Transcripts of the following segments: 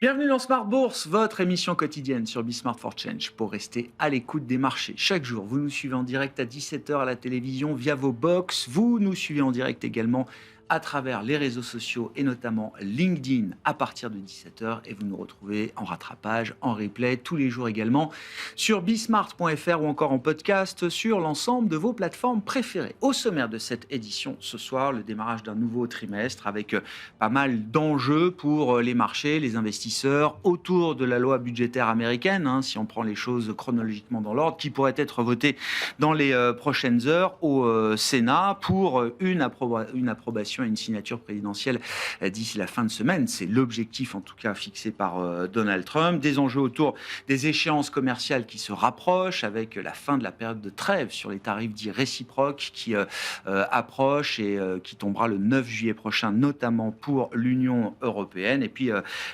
Bienvenue dans Smart Bourse, votre émission quotidienne sur Bismart for Change pour rester à l'écoute des marchés. Chaque jour, vous nous suivez en direct à 17h à la télévision via vos box. Vous nous suivez en direct également à travers les réseaux sociaux et notamment LinkedIn à partir de 17h. Et vous nous retrouvez en rattrapage, en replay, tous les jours également sur bismart.fr ou encore en podcast sur l'ensemble de vos plateformes préférées. Au sommaire de cette édition, ce soir, le démarrage d'un nouveau trimestre avec pas mal d'enjeux pour les marchés, les investisseurs, autour de la loi budgétaire américaine, si on prend les choses chronologiquement dans l'ordre, qui pourrait être votée dans les prochaines heures au Sénat pour une approbation et une signature présidentielle d'ici la fin de semaine. C'est l'objectif en tout cas fixé par Donald Trump. Des enjeux autour des échéances commerciales qui se rapprochent avec la fin de la période de trêve sur les tarifs dits réciproques qui approche et qui tombera le 9 juillet prochain, notamment pour l'Union européenne. Et puis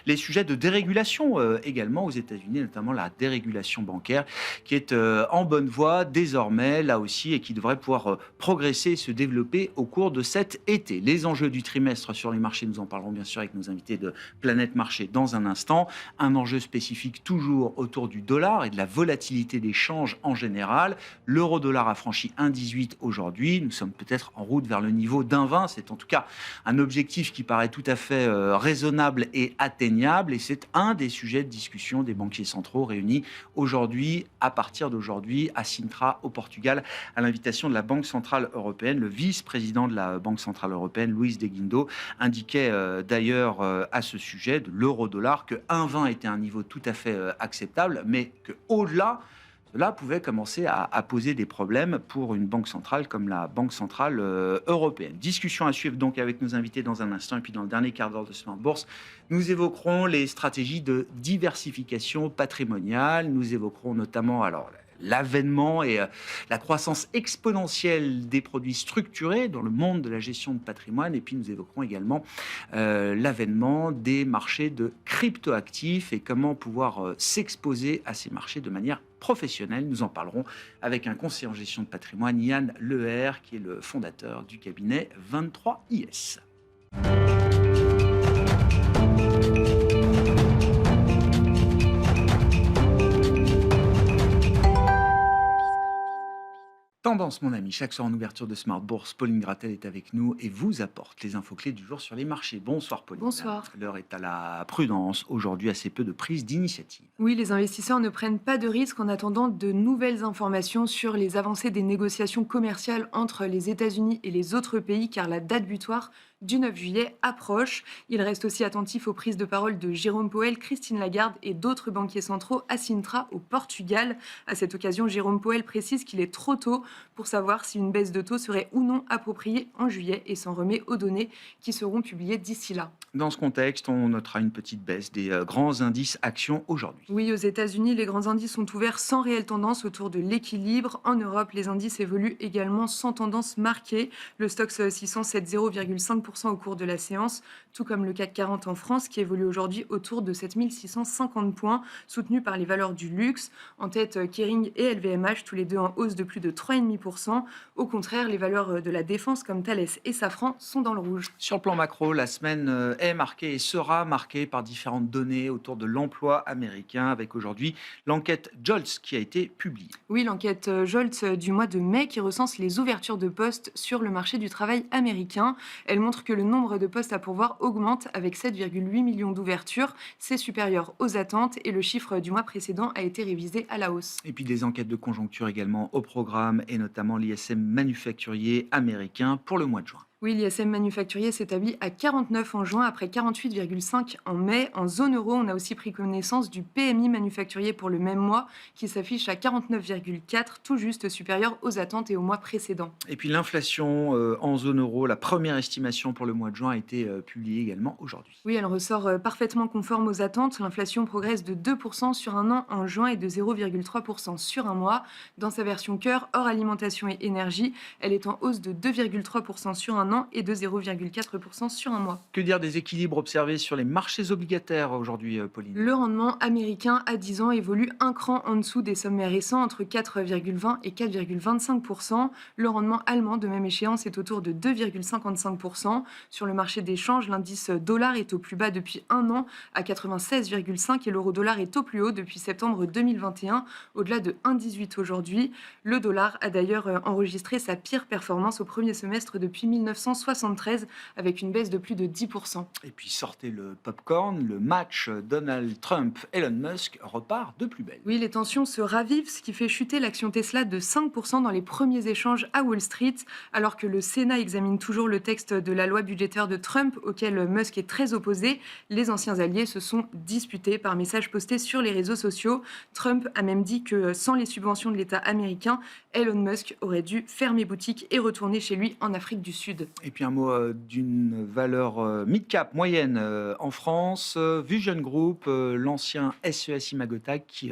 les sujets de dérégulation également aux États-Unis, notamment la dérégulation bancaire qui est en bonne voie désormais, là aussi, et qui devrait pouvoir progresser et se développer au cours de cet été. Les enjeux du trimestre sur les marchés, nous en parlerons bien sûr avec nos invités de Planète Marché dans un instant. Un enjeu spécifique toujours autour du dollar et de la volatilité des changes en général. L'euro-dollar a franchi 1,18 aujourd'hui. Nous sommes peut-être en route vers le niveau d'1,20. C'est en tout cas un objectif qui paraît tout à fait raisonnable et atteignable. Et c'est un des sujets de discussion des banquiers centraux réunis aujourd'hui, à partir d'aujourd'hui, à Sintra, au Portugal, à l'invitation de la Banque Centrale Européenne. Le vice-président de la Banque Centrale Européenne, Luis de Guindos, indiquait d'ailleurs à ce sujet de l'euro-dollar que 1,20 était un niveau tout à fait acceptable, mais qu'au-delà, cela pouvait commencer à poser des problèmes pour une banque centrale comme la Banque Centrale Européenne. Discussion à suivre donc avec nos invités dans un instant. Et puis dans le dernier quart d'heure de Smart Bourse, nous évoquerons les stratégies de diversification patrimoniale. Nous évoquerons notamment l'avènement et la croissance exponentielle des produits structurés dans le monde de la gestion de patrimoine. Et puis nous évoquerons également l'avènement des marchés de cryptoactifs et comment pouvoir s'exposer à ces marchés de manière professionnelle. Nous en parlerons avec un conseiller en gestion de patrimoine, Yann Leher, qui est le fondateur du cabinet 23IS. Tendance, mon ami, chaque soir en ouverture de Smart Bourse, Pauline Gratel est avec nous et vous apporte les infos clés du jour sur les marchés. Bonsoir Pauline. Bonsoir. L'heure est à la prudence. Aujourd'hui, assez peu de prise d'initiative. Oui, les investisseurs ne prennent pas de risques en attendant de nouvelles informations sur les avancées des négociations commerciales entre les États-Unis et les autres pays, car la date butoir du 9 juillet approche. Il reste aussi attentif aux prises de parole de Jérôme Powell, Christine Lagarde et d'autres banquiers centraux à Sintra, au Portugal. À cette occasion, Jérôme Powell précise qu'il est trop tôt pour savoir si une baisse de taux serait ou non appropriée en juillet et s'en remet aux données qui seront publiées d'ici là. Dans ce contexte, on notera une petite baisse des grands indices actions aujourd'hui. Oui, aux États-Unis, les grands indices sont ouverts sans réelle tendance autour de l'équilibre. En Europe, les indices évoluent également sans tendance marquée. Le Stoxx 600 cède 0,5% au cours de la séance, tout comme le CAC 40 en France qui évolue aujourd'hui autour de 7650 points, soutenu par les valeurs du luxe. En tête, Kering et LVMH, tous les deux en hausse de plus de 3,5%. Au contraire, les valeurs de la défense comme Thales et Safran sont dans le rouge. Sur le plan macro, la semaine est marquée et sera marquée par différentes données autour de l'emploi américain, avec aujourd'hui l'enquête JOLTS qui a été publiée. Oui, l'enquête JOLTS du mois de mai qui recense les ouvertures de postes sur le marché du travail américain. Elle montre que le nombre de postes à pourvoir augmente avec 7,8 millions d'ouvertures. C'est supérieur aux attentes et le chiffre du mois précédent a été révisé à la hausse. Et puis des enquêtes de conjoncture également au programme et notamment l'ISM manufacturier américain pour le mois de juin. Oui, l'ISM manufacturier s'établit à 49 en juin après 48,5 en mai. En zone euro, on a aussi pris connaissance du PMI manufacturier pour le même mois qui s'affiche à 49,4, tout juste supérieur aux attentes et au mois précédent. Et puis l'inflation en zone euro, la première estimation pour le mois de juin a été publiée également aujourd'hui. Oui, elle ressort parfaitement conforme aux attentes. L'inflation progresse de 2% sur un an en juin et de 0,3% sur un mois. Dans sa version cœur, hors alimentation et énergie, elle est en hausse de 2,3% sur un un an et de 0,4% sur un mois. Que dire des équilibres observés sur les marchés obligataires aujourd'hui, Pauline? Le rendement américain à 10 ans évolue un cran en dessous des sommets récents, entre 4,20 et 4,25%. Le rendement allemand, de même échéance, est autour de 2,55%. Sur le marché des change, l'indice dollar est au plus bas depuis un an à 96,5 et l'euro-dollar est au plus haut depuis septembre 2021, au-delà de 1,18 aujourd'hui. Le dollar a d'ailleurs enregistré sa pire performance au premier semestre depuis 1973, avec une baisse de plus de 10%. Et puis sortez le popcorn, le match Donald Trump-Elon Musk repart de plus belle. Oui, les tensions se ravivent, ce qui fait chuter l'action Tesla de 5% dans les premiers échanges à Wall Street, alors que le Sénat examine toujours le texte de la loi budgétaire de Trump, auquel Musk est très opposé. Les anciens alliés se sont disputés par messages postés sur les réseaux sociaux. Trump a même dit que sans les subventions de l'État américain, Elon Musk aurait dû fermer boutique et retourner chez lui en Afrique du Sud. Et puis un mot d'une valeur mid-cap moyenne en France, Vision Group, l'ancien SES Imagotag qui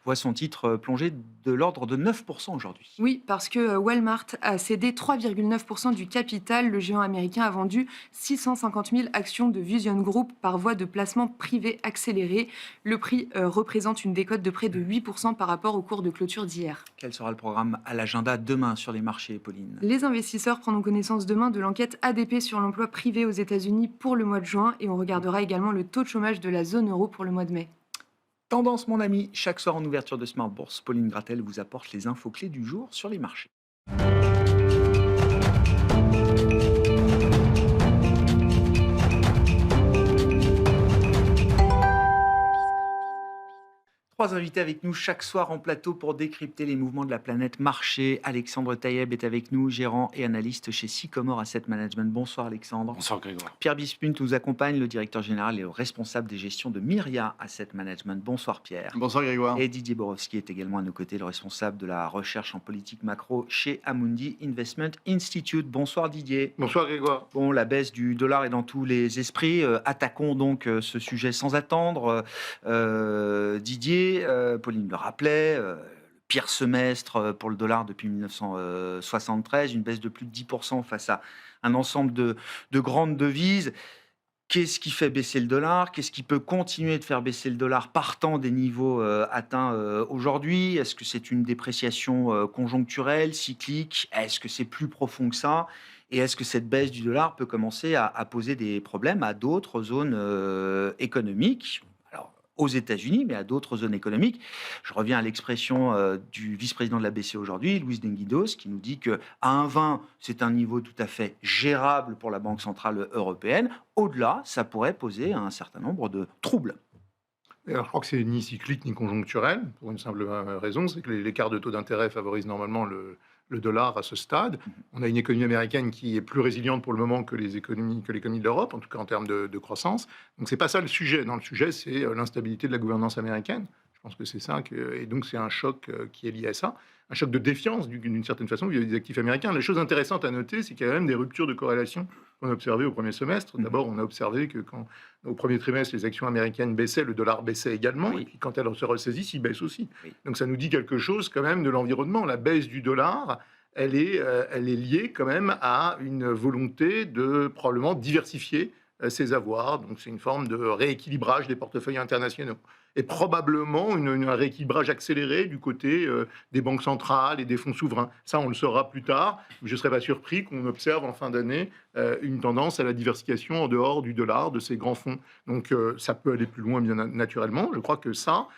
voit son titre plonger de l'ordre de 9% aujourd'hui. Oui, parce que Walmart a cédé 3,9% du capital. Le géant américain a vendu 650 000 actions de Vision Group par voie de placement privé accéléré. Le prix représente une décote de près de 8% par rapport au cours de clôture d'hier. Quel sera le programme à l'agenda demain sur les marchés, Pauline? Les investisseurs prendront connaissance demain de l'enquête ADP sur l'emploi privé aux États-Unis pour le mois de juin et on regardera également le taux de chômage de la zone euro pour le mois de mai. Tendance, mon ami, chaque soir en ouverture de Smart Bourse, Pauline Gratel vous apporte les infos clés du jour sur les marchés. Trois invités avec nous chaque soir en plateau pour décrypter les mouvements de la planète marché. Alexandre Taïeb est avec nous, gérant et analyste chez Sycomore Asset Management. Bonsoir Alexandre. Bonsoir Grégoire. Pierre Bispunt nous accompagne, le directeur général et le responsable des gestions de Myria Asset Management. Bonsoir Pierre. Bonsoir Grégoire. Et Didier Borowski est également à nos côtés, le responsable de la recherche en politique macro chez Amundi Investment Institute. Bonsoir Didier. Bonsoir Grégoire. Bon, la baisse du dollar est dans tous les esprits. Attaquons donc ce sujet sans attendre. Didier, Pauline le rappelait, le pire semestre pour le dollar depuis 1973, une baisse de plus de 10% face à un ensemble de grandes devises. Qu'est-ce qui fait baisser le dollar? Qu'est-ce qui peut continuer de faire baisser le dollar partant des niveaux atteints aujourd'hui? Est-ce que c'est une dépréciation conjoncturelle, cyclique? Est-ce que c'est plus profond que ça? Et est-ce que cette baisse du dollar peut commencer à poser des problèmes à d'autres zones économiques? Alors, aux États-Unis, mais à d'autres zones économiques. Je reviens à l'expression du vice-président de la BCE aujourd'hui, Luis de Guindos, qui nous dit qu'à 1,20, c'est un niveau tout à fait gérable pour la Banque centrale européenne. Au-delà, ça pourrait poser un certain nombre de troubles. Alors, je crois que c'est ni cyclique ni conjoncturel, pour une simple raison, c'est que l'écart de taux d'intérêt favorise normalement le dollar à ce stade. On a une économie américaine qui est plus résiliente pour le moment que l'économie de l'Europe, en tout cas en termes de croissance. Donc, c'est pas ça le sujet. Non, le sujet, c'est l'instabilité de la gouvernance américaine. Je pense que c'est ça. Et donc, c'est un choc qui est lié à ça. Un choc de défiance, d'une certaine façon, vis-à-vis des actifs américains. La chose intéressante à noter, c'est qu'il y a quand même des ruptures de corrélation qu'on a observées au premier semestre. D'abord, on a observé que quand, au premier trimestre, les actions américaines baissaient, le dollar baissait également. Oui. Et puis, quand elles se ressaisissent, il baisse aussi. Oui. Donc, ça nous dit quelque chose quand même de l'environnement. La baisse du dollar, elle est liée quand même à une volonté de probablement diversifier ses avoirs. Donc, c'est une forme de rééquilibrage des portefeuilles internationaux. Et probablement un rééquilibrage accéléré du côté des banques centrales et des fonds souverains. Ça, on le saura plus tard. Je ne serais pas surpris qu'on observe en fin d'année une tendance à la diversification en dehors du dollar, de ces grands fonds. Donc, ça peut aller plus loin, bien naturellement. Je crois que ça,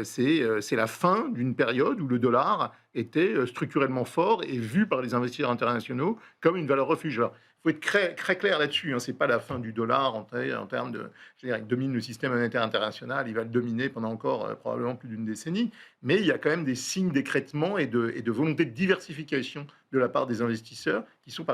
c'est la fin d'une période où le dollar était structurellement fort et vu par les investisseurs internationaux comme une valeur refuge. Alors, il faut être très clair là-dessus. Ce n'est pas la fin du dollar en termes de... Je veux dire, il domine le système monétaire international, il va le dominer pendant encore probablement plus d'une décennie. Mais il y a quand même des signes d'écrêtement et de volonté de diversification de la part des investisseurs qui sont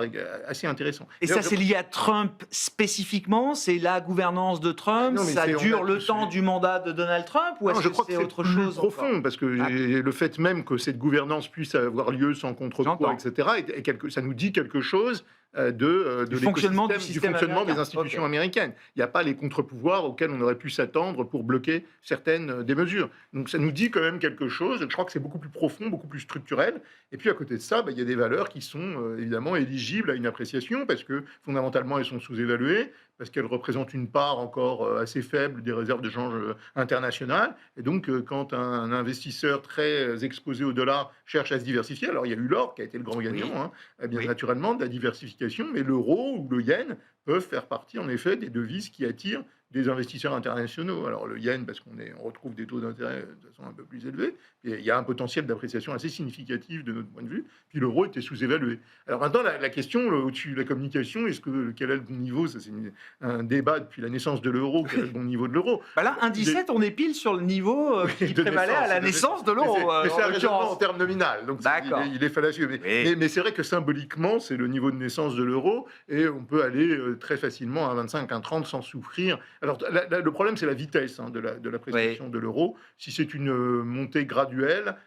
assez intéressants. Et ça, c'est lié à Trump spécifiquement? C'est la gouvernance de Trump? Non, mais ça dure le temps du mandat de Donald Trump? Ou est-ce je que crois c'est que c'est autre plus chose profond, encore? parce que le fait même que cette gouvernance puisse avoir lieu sans contrepoids, J'entends. etc., ça nous dit quelque chose de fonctionnement l'écosystème, du système fonctionnement des américain. institutions Ok. américaines. Il n'y a pas les contre-pouvoirs auxquels on aurait pu s'attendre pour bloquer certaines des mesures. Donc ça nous dit quand même quelque chose. Je crois que c'est beaucoup plus profond, beaucoup plus structurel. Et puis à côté de ça, il y a des valeurs qui sont évidemment éligibles à une appréciation parce que fondamentalement elles sont sous-évaluées, parce qu'elles représentent une part encore assez faible des réserves de change internationales. Et donc quand un investisseur très exposé au dollar cherche à se diversifier, alors il y a eu l'or qui a été le grand gagnant, Oui. bien Oui. naturellement, de la diversification, mais l'euro ou le yen peuvent faire partie en effet des devises qui attirent des investisseurs internationaux. Alors le yen, parce on retrouve des taux d'intérêt de façon un peu plus élevés, et il y a un potentiel d'appréciation assez significatif de notre point de vue, puis l'euro était sous-évalué. Alors maintenant, la question au-dessus de la communication, quel est le bon niveau? Ça, c'est un débat depuis la naissance de l'euro, quel est le bon niveau de l'euro? Là, 1,17, on est pile sur le niveau qui De prévalait à la naissance de l'euro. Mais c'est en un raisonnement en l'occurrence. termes nominal, donc D'accord. il est fallacieux. Oui. Mais c'est vrai que symboliquement, c'est le niveau de naissance de l'euro, et on peut aller très facilement à 25, à 30 sans souffrir. Alors le problème, c'est la vitesse de l'appréciation de l'euro. Si c'est une montée graduelle,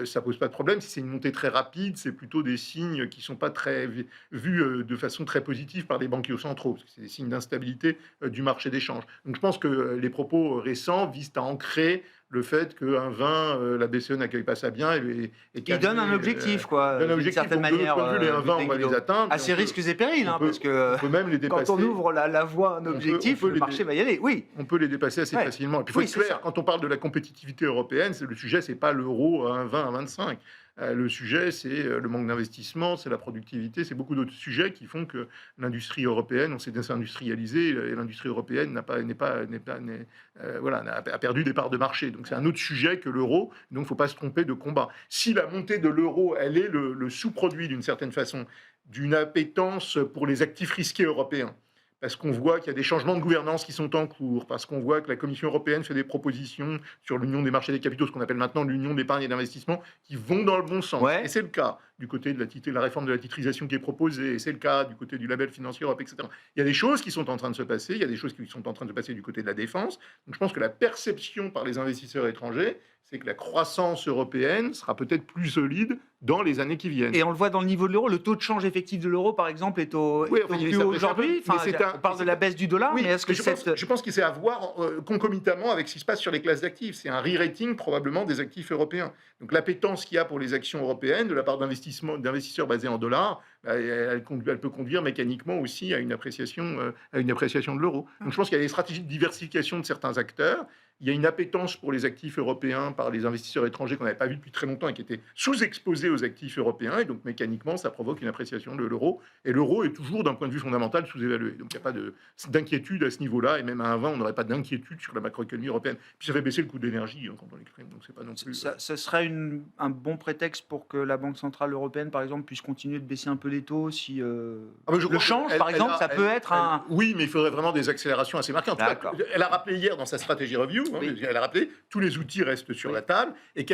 ça pose pas de problème. Si c'est une montée très rapide, c'est plutôt des signes qui sont pas très vus de façon très positive par les banquiers centraux, parce que c'est des signes d'instabilité du marché des changes. Donc je pense que les propos récents visent à ancrer le fait qu'un 20, la BCE n'accueille pas ça bien et Qui donne un objectif, quoi, donne un d'une objectif. certaine Donc, de manière. notre point de vue, les 1,20, on va les atteindre. À ses risques et périls, on peut- parce que on peut même les dépasser. quand on ouvre la voie à un objectif, on peut le les marché va y aller. Oui. On peut les dépasser assez Ouais. facilement. Et puis il faut Oui, être c'est clair, ça. quand on parle de la compétitivité européenne, le sujet, c'est pas l'euro à 1,20, à 1,25. Le sujet, c'est le manque d'investissement, c'est la productivité, c'est beaucoup d'autres sujets qui font que l'industrie européenne, on s'est désindustrialisé, et l'industrie européenne a perdu des parts de marché. Donc c'est un autre sujet que l'euro, donc il ne faut pas se tromper de combat. Si la montée de l'euro, elle est le sous-produit d'une certaine façon, d'une appétence pour les actifs risqués européens, parce qu'on voit qu'il y a des changements de gouvernance qui sont en cours, parce qu'on voit que la Commission européenne fait des propositions sur l'union des marchés des capitaux, ce qu'on appelle maintenant l'union d'épargne et d'investissement, qui vont dans le bon sens. Ouais. Et c'est le cas du côté de la réforme de la titrisation qui est proposée, et c'est le cas du côté du label financier Europe, etc. Il y a des choses qui sont en train de se passer, il y a des choses qui sont en train de se passer du côté de la défense. Donc je pense que la perception par les investisseurs étrangers, c'est que la croissance européenne sera peut-être plus solide dans les années qui viennent. Et on le voit dans le niveau de l'euro. Le taux de change effectif de l'euro, par exemple, est au Oui, plus il haut s'apprécie un peu, aujourd'hui. mais On parle de la baisse du dollar, Oui, mais est-ce que je pense qu'il c'est à voir concomitamment avec ce qui se passe sur les classes d'actifs. C'est un re-rating probablement des actifs européens. Donc l'appétence qu'il y a pour les actions européennes de la part d'investisseurs basés en dollars, elle peut conduire mécaniquement aussi à une appréciation de l'euro. Donc je pense qu'il y a des stratégies de diversification de certains acteurs. Il y a une appétence pour les actifs européens par les investisseurs étrangers qu'on n'avait pas vu depuis très longtemps et qui étaient sous-exposés aux actifs européens. Et donc, mécaniquement, ça provoque une appréciation de l'euro. Et l'euro est toujours, d'un point de vue fondamental, sous-évalué. Donc, il n'y a pas d'inquiétude à ce niveau-là. Et même à 1,20, on n'aurait pas d'inquiétude sur la macroéconomie européenne. Puis, ça fait baisser le coût de l'énergie quand on l'exprime. Donc, c'est pas non plus... Ce serait un bon prétexte pour que la Banque Centrale Européenne, par exemple, puisse continuer de baisser un peu les taux si le change, par exemple, ça peut être un... Oui, mais il faudrait vraiment des accélérations assez marquées. En tout cas, D'accord. elle a rappelé hier dans sa stratégie review, Oui. elle a rappelé tous les outils restent sur la table et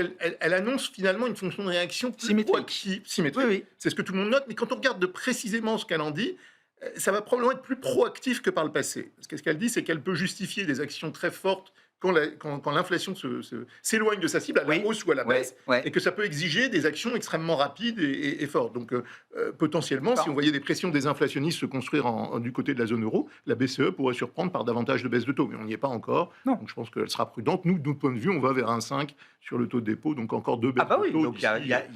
elle annonce finalement une fonction de réaction plus Symétrique. symétrique. Oui. C'est ce que tout le monde note, mais quand on regarde précisément ce qu'elle en dit, ça va probablement être plus proactif que par le passé. Parce que ce qu'elle dit, c'est qu'elle peut justifier des actions très fortes quand l'inflation s'éloigne de sa cible, à la hausse ou à la baisse, et que ça peut exiger des actions extrêmement rapides et fortes. Donc, potentiellement, si on voyait des pressions des inflationnistes se construire du côté de la zone euro, la BCE pourrait surprendre par davantage de baisse de taux. Mais on n'y est pas encore. Non. Donc, je pense qu'elle sera prudente. Nous, de notre point de vue, on va vers un 5 sur le taux de dépôt, donc encore 2 baisses de taux. Donc il y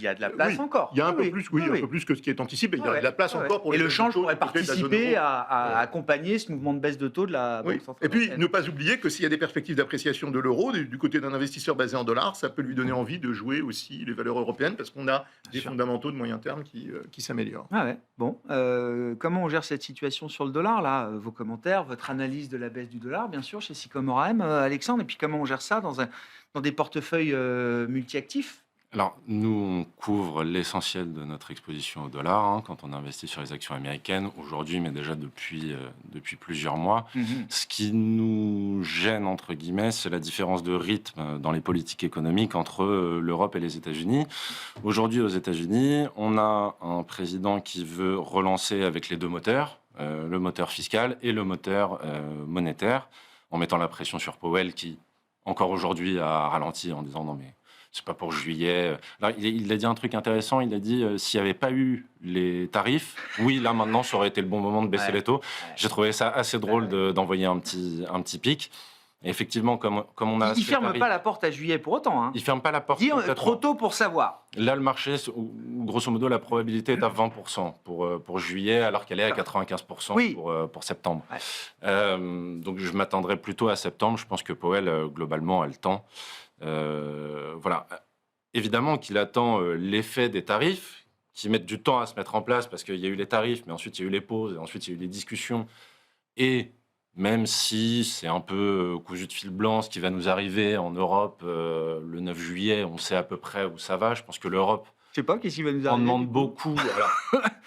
a de la place encore. Il y a un peu plus, un peu plus que ce qui est anticipé. Il y a de la place encore pour et les le change taux pourrait du côté de la zone participer euro. à accompagner ce mouvement de baisse de taux de la Banque Centrale Et puis, Européenne. ne pas oublier que s'il y a des perspectives d'appréciation de l'euro, du côté d'un investisseur basé en dollars, ça peut lui donner envie de jouer aussi les valeurs européennes parce qu'on a des fondamentaux de moyen terme qui s'améliorent. Bon, comment on gère cette situation sur le dollar là? Vos commentaires, votre analyse de la baisse du dollar, bien sûr, chez Sycomore AM, Alexandre, et puis comment on gère ça dans des portefeuilles multi-actifs? Alors, nous, on couvre l'essentiel de notre exposition au dollar quand on investit sur les actions américaines, aujourd'hui, mais déjà depuis plusieurs mois. Ce qui nous gêne, entre guillemets, c'est la différence de rythme dans les politiques économiques entre l'Europe et les États-Unis. Aujourd'hui, aux États-Unis, on a un président qui veut relancer avec les deux moteurs, le moteur fiscal et le moteur monétaire, en mettant la pression sur Powell qui, encore aujourd'hui, a ralenti en disant « non mais... » c'est pas pour juillet. Alors, il a dit un truc intéressant. Il a dit s'il n'y avait pas eu les tarifs, oui, là maintenant, ça aurait été le bon moment de baisser les taux. J'ai trouvé ça assez drôle d'envoyer un petit pic. Et effectivement, comme on a... Il ne ferme pas la porte à juillet pour autant. Hein. Il ne ferme pas la porte. Il dit trop tôt pour savoir. Là, le marché, grosso modo, la probabilité est à 20% pour juillet, alors qu'elle est à 95% pour septembre. Ouais. Donc, je m'attendrai plutôt à septembre. Je pense que Powell, globalement, a le temps. Voilà. Évidemment qu'il attend l'effet des tarifs, qui mettent du temps à se mettre en place, parce qu'il y a eu les tarifs, mais ensuite, il y a eu les pauses, et ensuite, il y a eu les discussions. Et... même si c'est un peu cousu de fil blanc ce qui va nous arriver en Europe le 9 juillet, on sait à peu près où ça va. Je pense que l'Europe qu'est-ce qui va nous arriver, en demande beaucoup. Alors,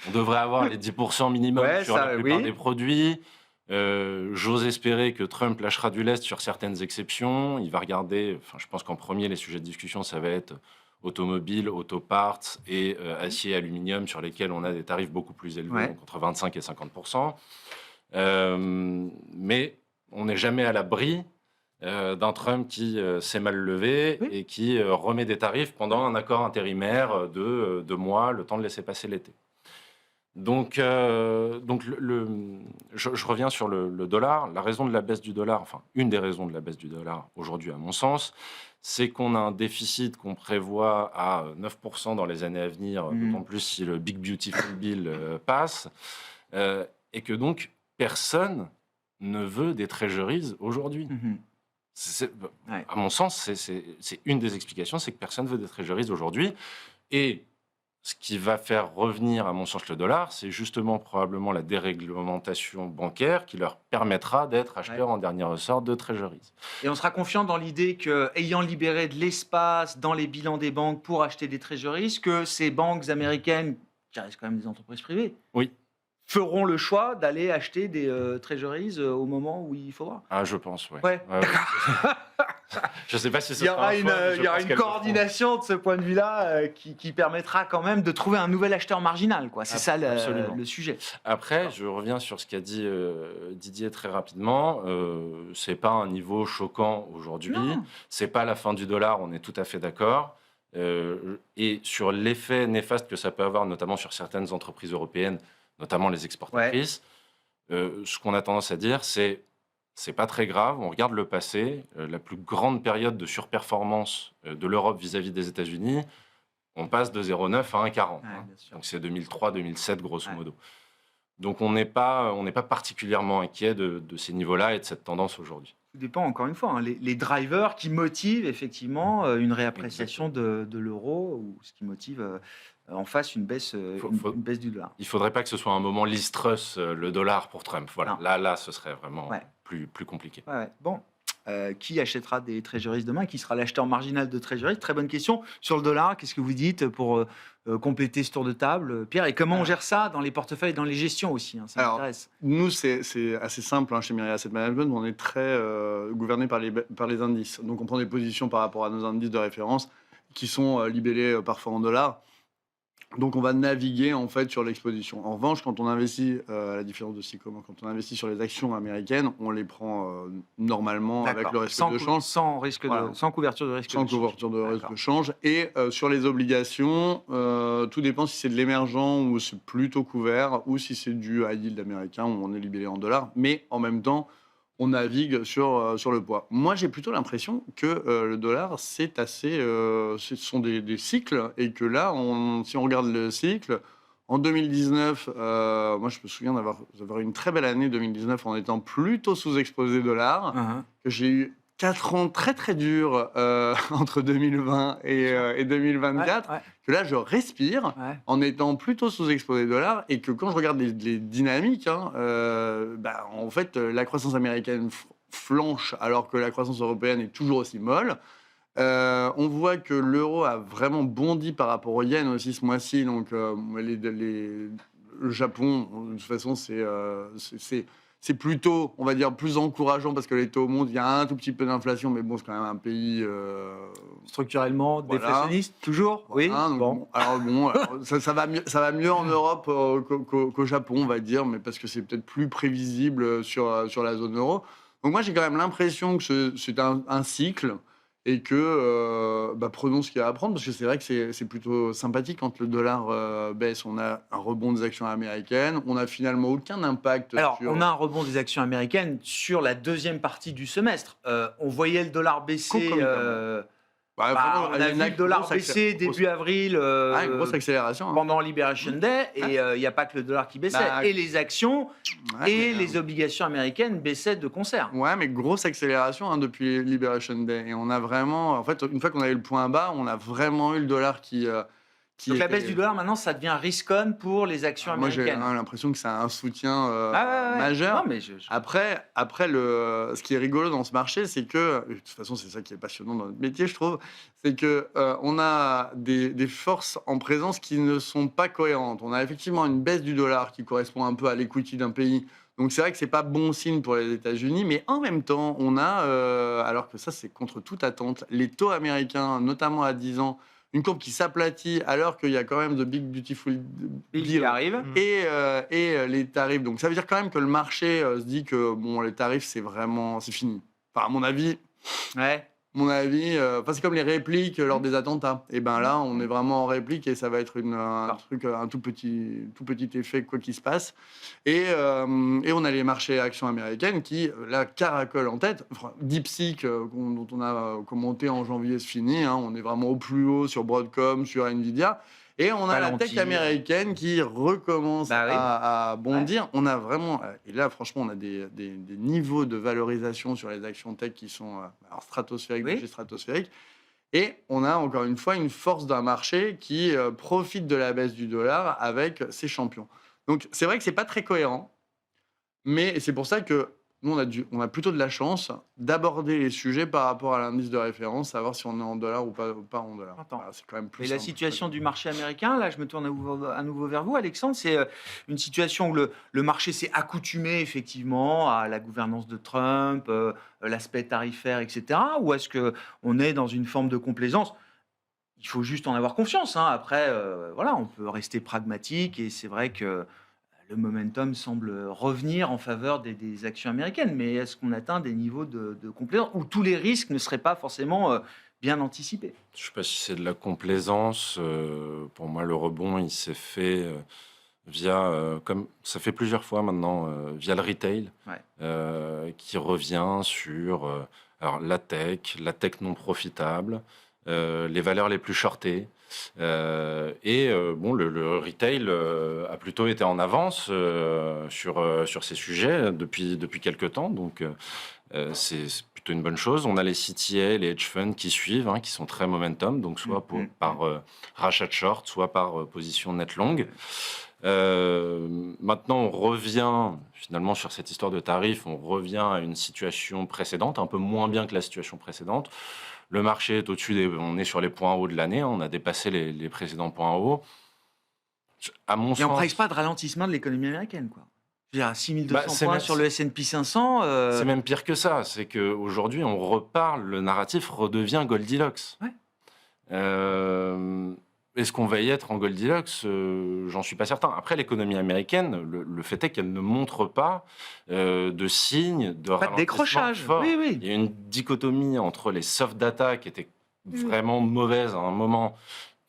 on devrait avoir les 10% minimum sur la plupart des produits. J'ose espérer que Trump lâchera du lest sur certaines exceptions. Il va regarder, je pense qu'en premier, les sujets de discussion, ça va être automobile, autoparts et acier et aluminium, sur lesquels on a des tarifs beaucoup plus élevés, donc entre 25 et 50%. Mais on n'est jamais à l'abri d'un Trump qui s'est mal levé et qui remet des tarifs pendant un accord intérimaire de 2 mois, le temps de laisser passer l'été. Donc je reviens sur le dollar. La raison de la baisse du dollar, une des raisons de la baisse du dollar aujourd'hui, à mon sens, c'est qu'on a un déficit qu'on prévoit à 9% dans les années à venir, d'autant plus si le Big Beautiful Bill passe, et que donc personne ne veut des treasuries aujourd'hui. À mon sens, c'est une des explications, c'est que personne ne veut des treasuries aujourd'hui. Et ce qui va faire revenir, à mon sens, le dollar, c'est justement probablement la déréglementation bancaire qui leur permettra d'être acheteurs en dernier ressort de treasuries. Et on sera confiant dans l'idée qu'ayant libéré de l'espace dans les bilans des banques pour acheter des treasuries, que ces banques américaines, qui restent quand même des entreprises privées, feront le choix d'aller acheter des treasuries au moment où il faudra. Ah, je pense, je ne sais pas si il y aura une coordination de ce point de vue-là qui permettra quand même de trouver un nouvel acheteur marginal. C'est ça le sujet. Après, je reviens sur ce qu'a dit Didier très rapidement. Ce n'est pas un niveau choquant aujourd'hui. Ce n'est pas la fin du dollar, on est tout à fait d'accord. Et sur l'effet néfaste que ça peut avoir, notamment sur certaines entreprises européennes, notamment les exportatrices, ce qu'on a tendance à dire, c'est pas très grave. On regarde le passé, la plus grande période de surperformance de l'Europe vis-à-vis des États-Unis, on passe de 0,9 à 1,40. Donc c'est 2003-2007 grosso modo. Donc on n'est pas particulièrement inquiet de ces niveaux-là et de cette tendance aujourd'hui. Tout dépend encore une fois, les drivers qui motivent effectivement une réappréciation de l'euro ou ce qui motive en face une baisse du dollar. Il ne faudrait pas que ce soit un moment Liz Truss, le dollar pour Trump. Voilà. Là, ce serait vraiment plus compliqué. Bon. Qui achètera des treasuries demain? Qui sera l'acheteur marginal de treasuries? Très bonne question. Sur le dollar, qu'est-ce que vous dites pour compléter ce tour de table, Pierre? Et comment on gère ça dans les portefeuilles et dans les gestions aussi, ça m'intéresse. Nous, c'est assez simple chez Myriad Asset Management. On est très gouverné par les indices. Donc, on prend des positions par rapport à nos indices de référence qui sont libellés parfois en dollars. Donc, on va naviguer en fait sur l'exposition. En revanche, quand on investit, à la différence de Sycomore, quand on investit sur les actions américaines, on les prend normalement avec le risque de change. Sans couverture de risque de change. Sans couverture de risque de change. Et sur les obligations, tout dépend si c'est de l'émergent ou c'est plutôt couvert, ou si c'est du high yield américain où on est libellé en dollars. Mais en même temps, on navigue sur le poids. Moi, j'ai plutôt l'impression que le dollar, ce sont des cycles, et que là, si on regarde le cycle, en 2019, moi, je me souviens d'avoir une très belle année 2019 en étant plutôt sous-exposé dollar, que j'ai eu 4 ans très très durs entre 2020 et 2024, que là je respire en étant plutôt sous-exposé dollar, et que quand je regarde les dynamiques, en fait la croissance américaine flanche alors que la croissance européenne est toujours aussi molle. On voit que l'euro a vraiment bondi par rapport au yen aussi ce mois-ci, donc le Japon, de toute façon, c'est plutôt, on va dire, plus encourageant parce que les taux montent. Il y a un tout petit peu d'inflation, mais bon, c'est quand même un pays structurellement déflationniste, toujours. Voilà, ça va mieux en Europe qu'au Japon, on va dire, mais parce que c'est peut-être plus prévisible sur la zone euro. Donc moi, j'ai quand même l'impression que c'est un cycle, et que prenons ce qu'il y a à prendre, parce que c'est vrai que c'est plutôt sympathique quand le dollar baisse. On a un rebond des actions américaines, on n'a finalement aucun impact Alors, sur... on a un rebond des actions américaines sur la deuxième partie du semestre. On voyait le dollar baisser. Concomitamment. On a vu le dollar baisser début avril une grosse accélération. pendant Liberation Day, et il n'y a pas que le dollar qui baissait. Et les actions les obligations américaines baissaient de concert. Ouais, mais grosse accélération depuis Liberation Day. Et on a vraiment... En fait, une fois qu'on a eu le point bas, on a vraiment eu le dollar qui Donc la baisse du dollar, maintenant, ça devient risk-on pour les actions américaines. Moi, j'ai l'impression que c'est un soutien majeur. Non, mais Après, ce qui est rigolo dans ce marché, c'est que, de toute façon, c'est ça qui est passionnant dans notre métier, je trouve, c'est que on a des forces en présence qui ne sont pas cohérentes. On a effectivement une baisse du dollar qui correspond un peu à l'equity d'un pays. Donc c'est vrai que c'est pas bon signe pour les États-Unis, mais en même temps, on a, alors que ça c'est contre toute attente, les taux américains, notamment à 10 ans, une courbe qui s'aplatit alors qu'il y a quand même de Big Beautiful Bill Bill qui arrive. et les tarifs. Donc ça veut dire quand même que le marché se dit que bon, les tarifs c'est fini. Enfin, à mon avis, c'est comme les répliques lors des attentats. Et ben là, on est vraiment en réplique et ça va être un tout petit effet quoi qu'il se passe. Et on a les marchés actions américaines qui là caracolent en tête. DeepSeek dont on a commenté en janvier se finit. On est vraiment au plus haut sur Broadcom, sur Nvidia. Et on a la tech américaine qui recommence à bondir. On a vraiment... Et là, franchement, on a des niveaux de valorisation sur les actions tech qui sont stratosphériques. Et on a, encore une fois, une force d'un marché qui profite de la baisse du dollar avec ses champions. Donc, c'est vrai que ce n'est pas très cohérent. Mais c'est pour ça que nous, on a plutôt de la chance d'aborder les sujets par rapport à l'indice de référence, savoir si on est en dollars ou pas en dollars. C'est quand même plus Mais simple. la situation du marché américain, là, je me tourne à nouveau vers vous, Alexandre, c'est une situation où le marché s'est accoutumé effectivement à la gouvernance de Trump, l'aspect tarifaire, etc. Ou est-ce qu'on est dans une forme de complaisance ? Il faut juste en avoir confiance. Après, on peut rester pragmatique et c'est vrai que le momentum semble revenir en faveur des actions américaines. Mais est-ce qu'on atteint des niveaux de complaisance où tous les risques ne seraient pas forcément bien anticipés ? Je ne sais pas si c'est de la complaisance. Pour moi, le rebond, il s'est fait via, comme ça fait plusieurs fois maintenant, via le retail, qui revient sur alors, la tech non profitable, les valeurs les plus shortées. Le retail a plutôt été en avance sur ces sujets depuis quelques temps, donc c'est plutôt une bonne chose. On a les CTA, les hedge funds qui suivent, qui sont très momentum, donc soit par rachat de short, soit par position net long. Maintenant, on revient finalement sur cette histoire de tarifs, on revient à une situation précédente, un peu moins bien que la situation précédente. Le marché est au-dessus, on est sur les points hauts de l'année, on a dépassé les précédents points hauts. À mon Et on ne sens, prévoit pas de ralentissement de l'économie américaine, quoi. Je veux dire, à 6200 points sur le S&P 500... C'est même pire que ça, c'est qu'aujourd'hui, on reparle, le narratif redevient Goldilocks. Est-ce qu'on va y être en Goldilocks ? J'en suis pas certain. Après, l'économie américaine, le fait est qu'elle ne montre pas de signes de pas de décrochage. Fort. Oui. Il y a une dichotomie entre les soft data qui étaient vraiment mauvaises à un moment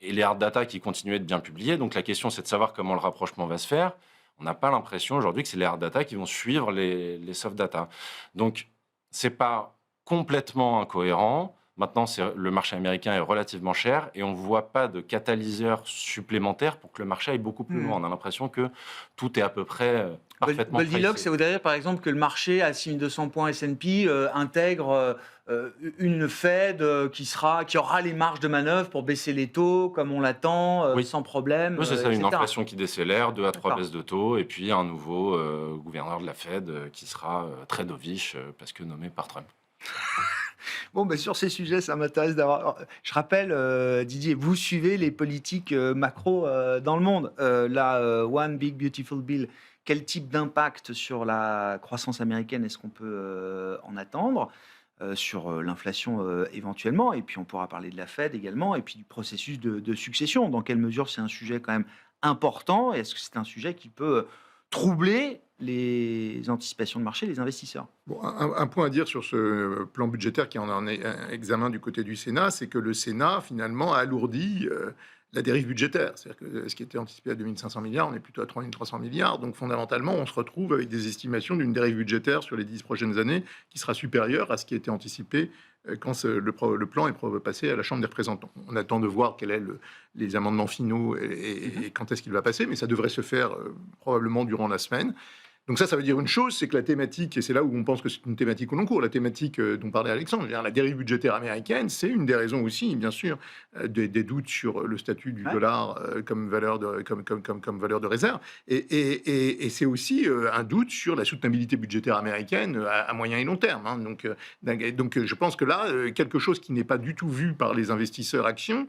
et les hard data qui continuaient de bien publier. Donc la question, c'est de savoir comment le rapprochement va se faire. On n'a pas l'impression aujourd'hui que c'est les hard data qui vont suivre les soft data. Donc, c'est pas complètement incohérent. Maintenant, le marché américain est relativement cher et on ne voit pas de catalyseur supplémentaire pour que le marché aille beaucoup plus loin. On a l'impression que tout est à peu près parfaitement Goldilocks, ça voudrait dire par exemple que le marché à 6200 points S&P intègre une Fed qui aura les marges de manœuvre pour baisser les taux comme on l'attend, sans problème. Oui, c'est ça, etc. une inflation qui décélère, 2 à 3 baisses de taux, et puis un nouveau gouverneur de la Fed qui sera très dovish parce que nommé par Trump. Bon, sur ces sujets, ça m'intéresse d'avoir... Je rappelle, Didier, vous suivez les politiques macro dans le monde. One Big Beautiful Bill, quel type d'impact sur la croissance américaine est-ce qu'on peut en attendre sur l'inflation éventuellement, et puis on pourra parler de la Fed également, et puis du processus de succession. Dans quelle mesure c'est un sujet quand même important, et est-ce que c'est un sujet qui peut troubler les anticipations de marché des investisseurs. Bon, un point à dire sur ce plan budgétaire qui en est un examen du côté du Sénat, c'est que le Sénat, finalement, a alourdi la dérive budgétaire. C'est-à-dire que ce qui était anticipé à 2500 milliards, on est plutôt à 3300 milliards. Donc, fondamentalement, on se retrouve avec des estimations d'une dérive budgétaire sur les 10 prochaines années qui sera supérieure à ce qui était anticipé quand le plan est passé à la Chambre des représentants. On attend de voir quels sont les amendements finaux et quand est-ce qu'il va passer, mais ça devrait se faire probablement durant la semaine. Donc ça veut dire une chose, c'est que la thématique, et c'est là où on pense que c'est une thématique au long cours, la thématique dont parlait Alexandre, la dérive budgétaire américaine, c'est une des raisons aussi, bien sûr, des doutes sur le statut du dollar comme valeur de réserve. Et c'est aussi un doute sur la soutenabilité budgétaire américaine à moyen et long terme. Hein. Donc je pense que là, quelque chose qui n'est pas du tout vu par les investisseurs actions,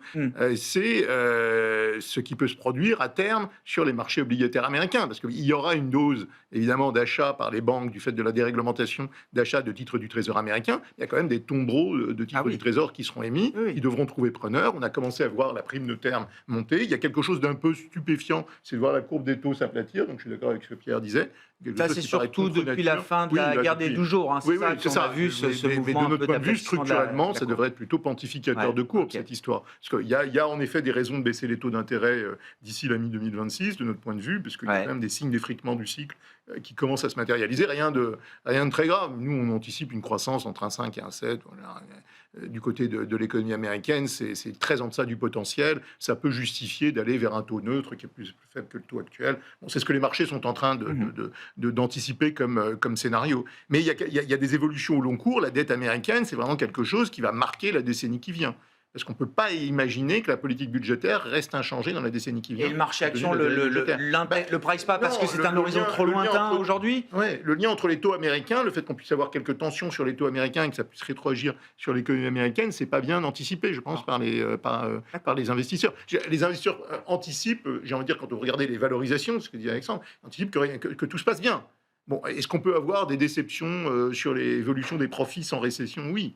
c'est ce qui peut se produire à terme sur les marchés obligataires américains. Parce qu'il y aura une dose, évidemment, d'achat par les banques du fait de la déréglementation d'achat de titres du Trésor américain. Il y a quand même des tombereaux de titres du Trésor qui seront émis, qui devront trouver preneur. On a commencé à voir la prime de terme monter. Il y a quelque chose d'un peu stupéfiant, c'est de voir la courbe des taux s'aplatir. Donc je suis d'accord avec ce que Pierre disait. Ça, c'est surtout depuis la fin de la guerre des 12 jours. Hein, c'est ça qu'on a vu ce mouvement. Mais de notre point de vue, structurellement, ça devrait être plutôt pontificateur de courbe, cette histoire. Parce qu'il y a en effet des raisons de baisser les taux d'intérêt d'ici la mi-2026, de notre point de vue, parce qu'il y a quand même des signes d'effritement du cycle qui commencent à se matérialiser. Rien de très grave. Nous, on anticipe une croissance entre 1,5 et 1,7. Voilà. Du côté de l'économie américaine, c'est très en deçà du potentiel. Ça peut justifier d'aller vers un taux neutre qui est plus faible que le taux actuel. Bon, c'est ce que les marchés sont en train d'anticiper comme scénario. Mais il y a des évolutions au long cours. La dette américaine, c'est vraiment quelque chose qui va marquer la décennie qui vient. Parce qu'on ne peut pas imaginer que la politique budgétaire reste inchangée dans la décennie qui vient. Et le marché action le price pas parce que c'est un horizon trop lointain aujourd'hui. Oui, le lien entre les taux américains, le fait qu'on puisse avoir quelques tensions sur les taux américains et que ça puisse rétroagir sur l'économie américaine, c'est pas bien anticipé, je pense, par les investisseurs. Les investisseurs anticipent, j'ai envie de dire, quand vous regardez les valorisations, ce que dit Alexandre, anticipent que tout se passe bien. Bon, est-ce qu'on peut avoir des déceptions sur l'évolution des profits sans récession? Oui.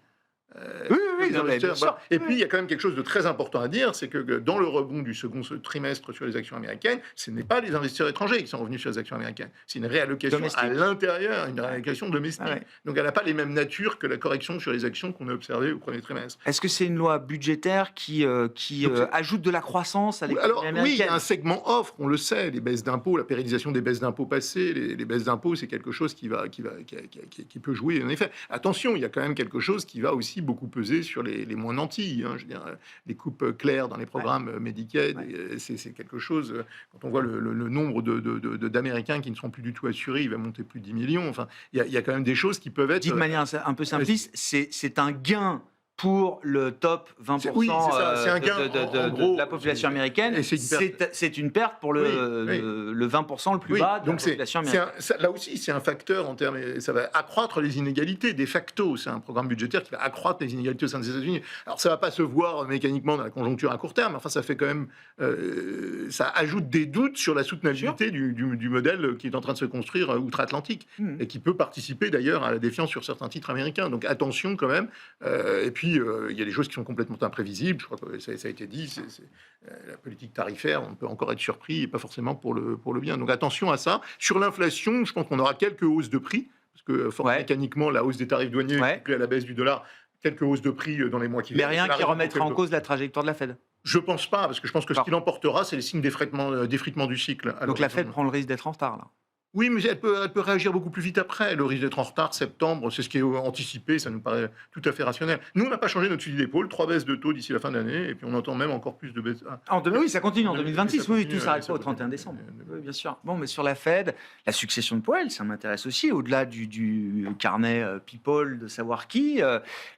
Oui, bien sûr. Et puis, il y a quand même quelque chose de très important à dire, c'est que dans le rebond du second trimestre sur les actions américaines, ce n'est pas les investisseurs étrangers qui sont revenus sur les actions américaines. C'est une réallocation domestique à l'intérieur, une réallocation domestique. Donc, elle n'a pas les mêmes natures que la correction sur les actions qu'on a observées au premier trimestre. Est-ce que c'est une loi budgétaire qui ajoute de la croissance à l'économie américaine? Oui, il y a un segment offre, on le sait, les baisses d'impôts, la pérennisation des baisses d'impôts passées, les baisses d'impôts, c'est quelque chose qui peut jouer, en effet. Attention, il y a quand même quelque chose qui va aussi beaucoup peser sur les moins nantis. Hein, je veux dire, les coupes claires dans les programmes Medicaid, c'est quelque chose. Quand on voit le nombre d'Américains qui ne seront plus du tout assurés, il va monter plus de 10 millions. Enfin, il y a quand même des choses qui peuvent être. Dit de manière un peu simpliste, c'est un gain pour le top 20% c'est un gain, de la population américaine. C'est une perte pour le 20% le plus bas de la population américaine. Là aussi, c'est un facteur en termes. Ça va accroître les inégalités, de facto. C'est un programme budgétaire qui va accroître les inégalités au sein des États-Unis. Alors, ça ne va pas se voir mécaniquement dans la conjoncture à court terme. Enfin, ça fait quand même. Ça ajoute des doutes sur la soutenabilité du modèle qui est en train de se construire outre-Atlantique et qui peut participer d'ailleurs à la défiance sur certains titres américains. Donc, attention quand même. Et puis, il y a des choses qui sont complètement imprévisibles. Je crois que ça a été dit. La politique tarifaire, on peut encore être surpris et pas forcément pour le bien. Donc attention à ça. Sur l'inflation, je pense qu'on aura quelques hausses de prix parce que mécaniquement, la hausse des tarifs douaniers couplée à la baisse du dollar, quelques hausses de prix dans les mois qui viennent. Mais rien qui remettra en cause la trajectoire de la Fed. Je pense pas, parce que je pense que ce qui l'emportera, c'est les signes d'effritement du cycle. Donc la Fed prend le risque d'être en retard, là. Oui, mais elle peut réagir beaucoup plus vite après. Le risque d'être en retard, septembre, c'est ce qui est anticipé, ça nous paraît tout à fait rationnel. Nous, on n'a pas changé notre fusil d'épaule, 3 baisses de taux d'ici la fin de l'année, et puis on entend même encore plus de baisses. Oui, ça continue en 2026, oui, tout s'arrête pas au 31 décembre. Oui, bien sûr. Bon, mais sur la Fed, la succession de Powell, ça m'intéresse aussi, au-delà du carnet People, de savoir qui,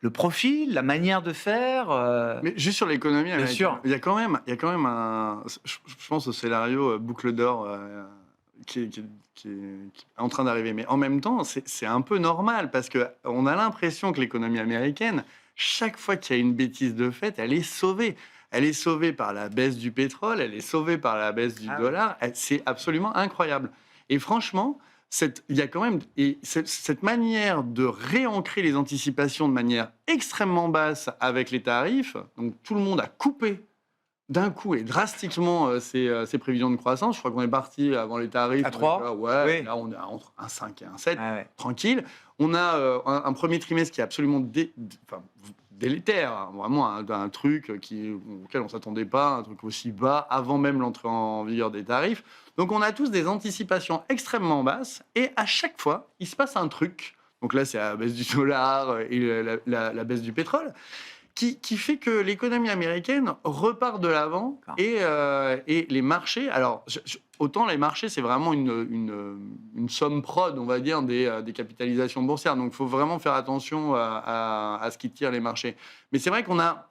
le profil, la manière de faire. Mais juste sur l'économie américaine, il y a quand même un... Je pense au scénario boucle d'or qui est en train d'arriver. Mais en même temps, c'est un peu normal parce qu'on a l'impression que l'économie américaine, chaque fois qu'il y a une bêtise de fait, elle est sauvée. Elle est sauvée par la baisse du pétrole, elle est sauvée par la baisse du dollar. C'est absolument incroyable. Et franchement, il y a quand même cette manière de réancrer les anticipations de manière extrêmement basse avec les tarifs. Donc tout le monde a coupé d'un coup et drastiquement ces prévisions de croissance. Je crois qu'on est parti avant les tarifs. À 3 ouais, oui. là, on est entre 1,5 et 1,7, Ouais. tranquille. On a un premier trimestre qui est absolument délétère, hein, vraiment un truc auquel on ne s'attendait pas, un truc aussi bas avant même l'entrée en vigueur des tarifs. Donc on a tous des anticipations extrêmement basses et à chaque fois, il se passe un truc. Donc là, c'est la baisse du dollar et la baisse du pétrole. Qui fait que l'économie américaine repart de l'avant et les marchés. Alors, autant les marchés, c'est vraiment une somme prod, on va dire, des capitalisations boursières. Donc, il faut vraiment faire attention à ce qui tire les marchés. Mais c'est vrai qu'on a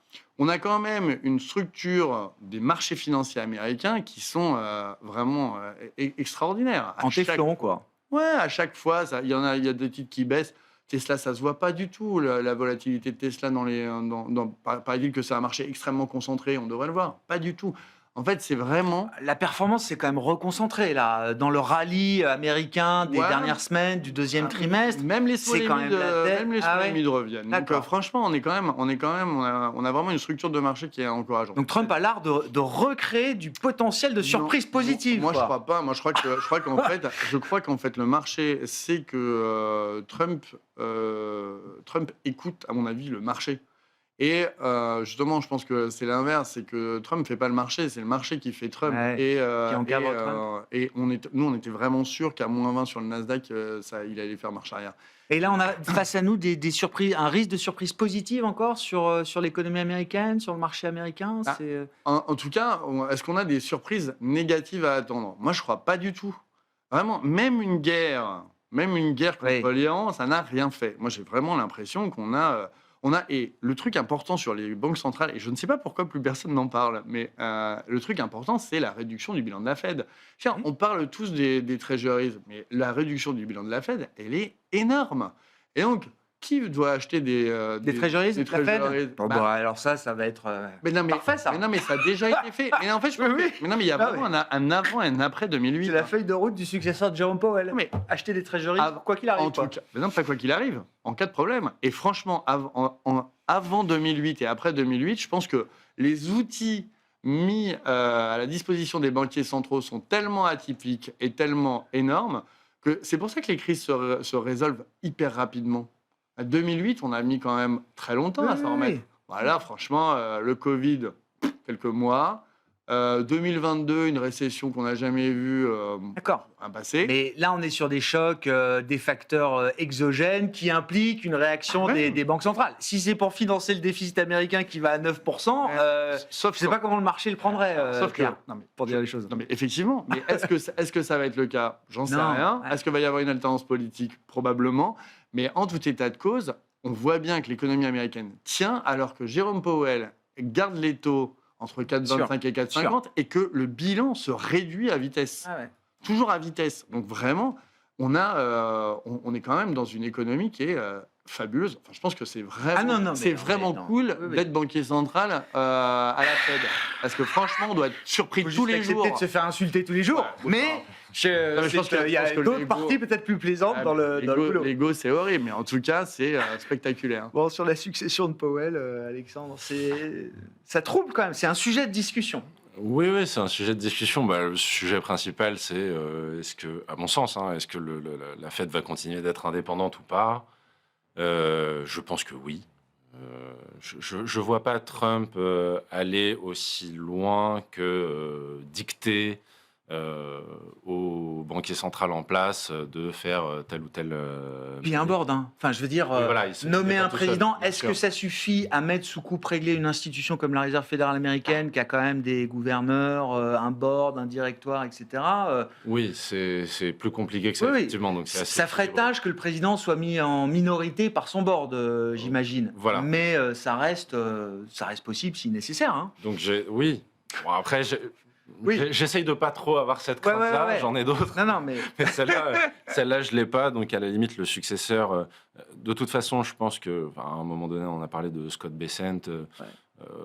quand même une structure des marchés financiers américains qui sont vraiment extraordinaires. En téflon, quoi. Ouais, à chaque fois, il y a des titres qui baissent. Tesla, ça se voit pas du tout, la volatilité de Tesla paraît-il que c'est un marché extrêmement concentré, on devrait le voir. Pas du tout. En fait, c'est vraiment... La performance s'est quand même reconcentrée, là, dans le rallye américain des dernières semaines, du deuxième trimestre. Même les c'est quand même solémides reviennent. Donc, franchement, on a vraiment une structure de marché qui est encourageante. Donc, Trump a l'art de recréer du potentiel de surprise positive. Moi, je crois pas. Moi, je crois qu'en fait, le marché, c'est que Trump écoute, à mon avis, le marché. Et justement, je pense que c'est l'inverse, c'est que Trump ne fait pas le marché, c'est le marché qui fait Trump. Ouais, qui encadre Trump. Et nous, on était vraiment sûr qu'à moins 20 sur le Nasdaq, il allait faire marche arrière. Et là, on a face à nous des surprises, un risque de surprise positive encore sur l'économie américaine, sur le marché américain. En tout cas, est-ce qu'on a des surprises négatives à attendre? Moi, je ne crois pas du tout. Vraiment, même une guerre contre l'Iran, ça n'a rien fait. Moi, j'ai vraiment l'impression et le truc important sur les banques centrales, et je ne sais pas pourquoi plus personne n'en parle, mais le truc important, c'est la réduction du bilan de la Fed. On parle tous des treasuries, mais la réduction du bilan de la Fed, elle est énorme. Et donc, qui doit acheter des treasuries, des la Fed treasuries? alors ça va être parfait, ça. Mais non, mais ça a déjà été fait. Mais en fait, il y a vraiment un avant et un après 2008. C'est la feuille de route du successeur de Jerome Powell. Mais acheter des treasuries, quoi qu'il arrive. Mais non, pas quoi qu'il arrive, en cas de problème. Et franchement, avant 2008 et après 2008, je pense que les outils mis à la disposition des banquiers centraux sont tellement atypiques et tellement énormes que c'est pour ça que les crises se résolvent hyper rapidement. À 2008, on a mis quand même très longtemps à s'en remettre. Voilà, franchement, le Covid, quelques mois. 2022, une récession qu'on n'a jamais vue un passé. Mais là, on est sur des chocs, des facteurs exogènes qui impliquent une réaction des banques centrales. Si c'est pour financer le déficit américain qui va à 9%, je ne sais pas comment le marché le prendrait, pour dire les choses. Non, mais effectivement, mais est-ce que ça va être le cas? J'en sais rien. Est-ce qu'il va y avoir une alternance politique? Probablement. Mais en tout état de cause, on voit bien que l'économie américaine tient alors que Jérôme Powell garde les taux entre 4,25 et 4,50 et que le bilan se réduit à vitesse. Toujours à vitesse. Donc vraiment, on est quand même dans une économie qui est fabuleuse. Enfin, je pense que c'est vraiment cool d'être banquier central à la Fed. Parce que franchement, on doit être surpris tous les jours. De se faire insulter tous les jours. Mais je pense qu'il y a d'autres parties peut-être plus plaisantes dans le boulot. L'ego, c'est horrible, mais en tout cas, c'est spectaculaire. Bon, sur la succession de Powell, Alexandre, ça trouble quand même. C'est un sujet de discussion. Oui, c'est un sujet de discussion. Le sujet principal, c'est est-ce que, à mon sens, est-ce que la Fed va continuer d'être indépendante ou pas? Je pense que oui. Je ne vois pas Trump aller aussi loin que dicter au banquier central en place de faire tel ou tel... Puis il y a un board. Enfin, je veux dire, nommer un président, est-ce que ça suffit à mettre sous coupe réglée une institution comme la Réserve fédérale américaine qui a quand même des gouverneurs, un board, un directoire, etc. Oui, c'est plus compliqué que ça, effectivement. Donc ça ferait tâche que le président soit mis en minorité par son board, j'imagine. Voilà. Mais ça reste possible si nécessaire. Donc oui. Bon, après... J'essaye de pas trop avoir cette crainte-là, j'en ai d'autres. Non, mais celle-là, je l'ai pas. Donc, à la limite, le successeur. De toute façon, je pense que, à un moment donné, on a parlé de Scott Bessent,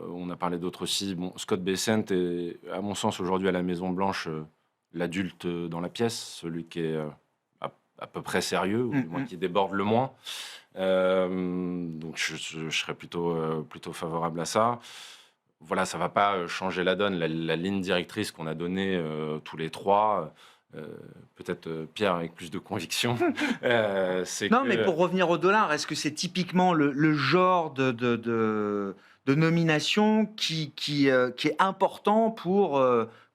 on a parlé d'autres aussi. Bon, Scott Bessent est, à mon sens, aujourd'hui à la Maison Blanche, l'adulte dans la pièce, celui qui est à peu près sérieux, ou du moins qui déborde le moins. Donc, je serais plutôt favorable à ça. voilà, ça ne va pas changer la donne. La ligne directrice qu'on a donnée tous les trois, peut-être Pierre avec plus de conviction, c'est Non, que... mais pour revenir au dollar, est-ce que c'est typiquement le genre de nomination qui est important pour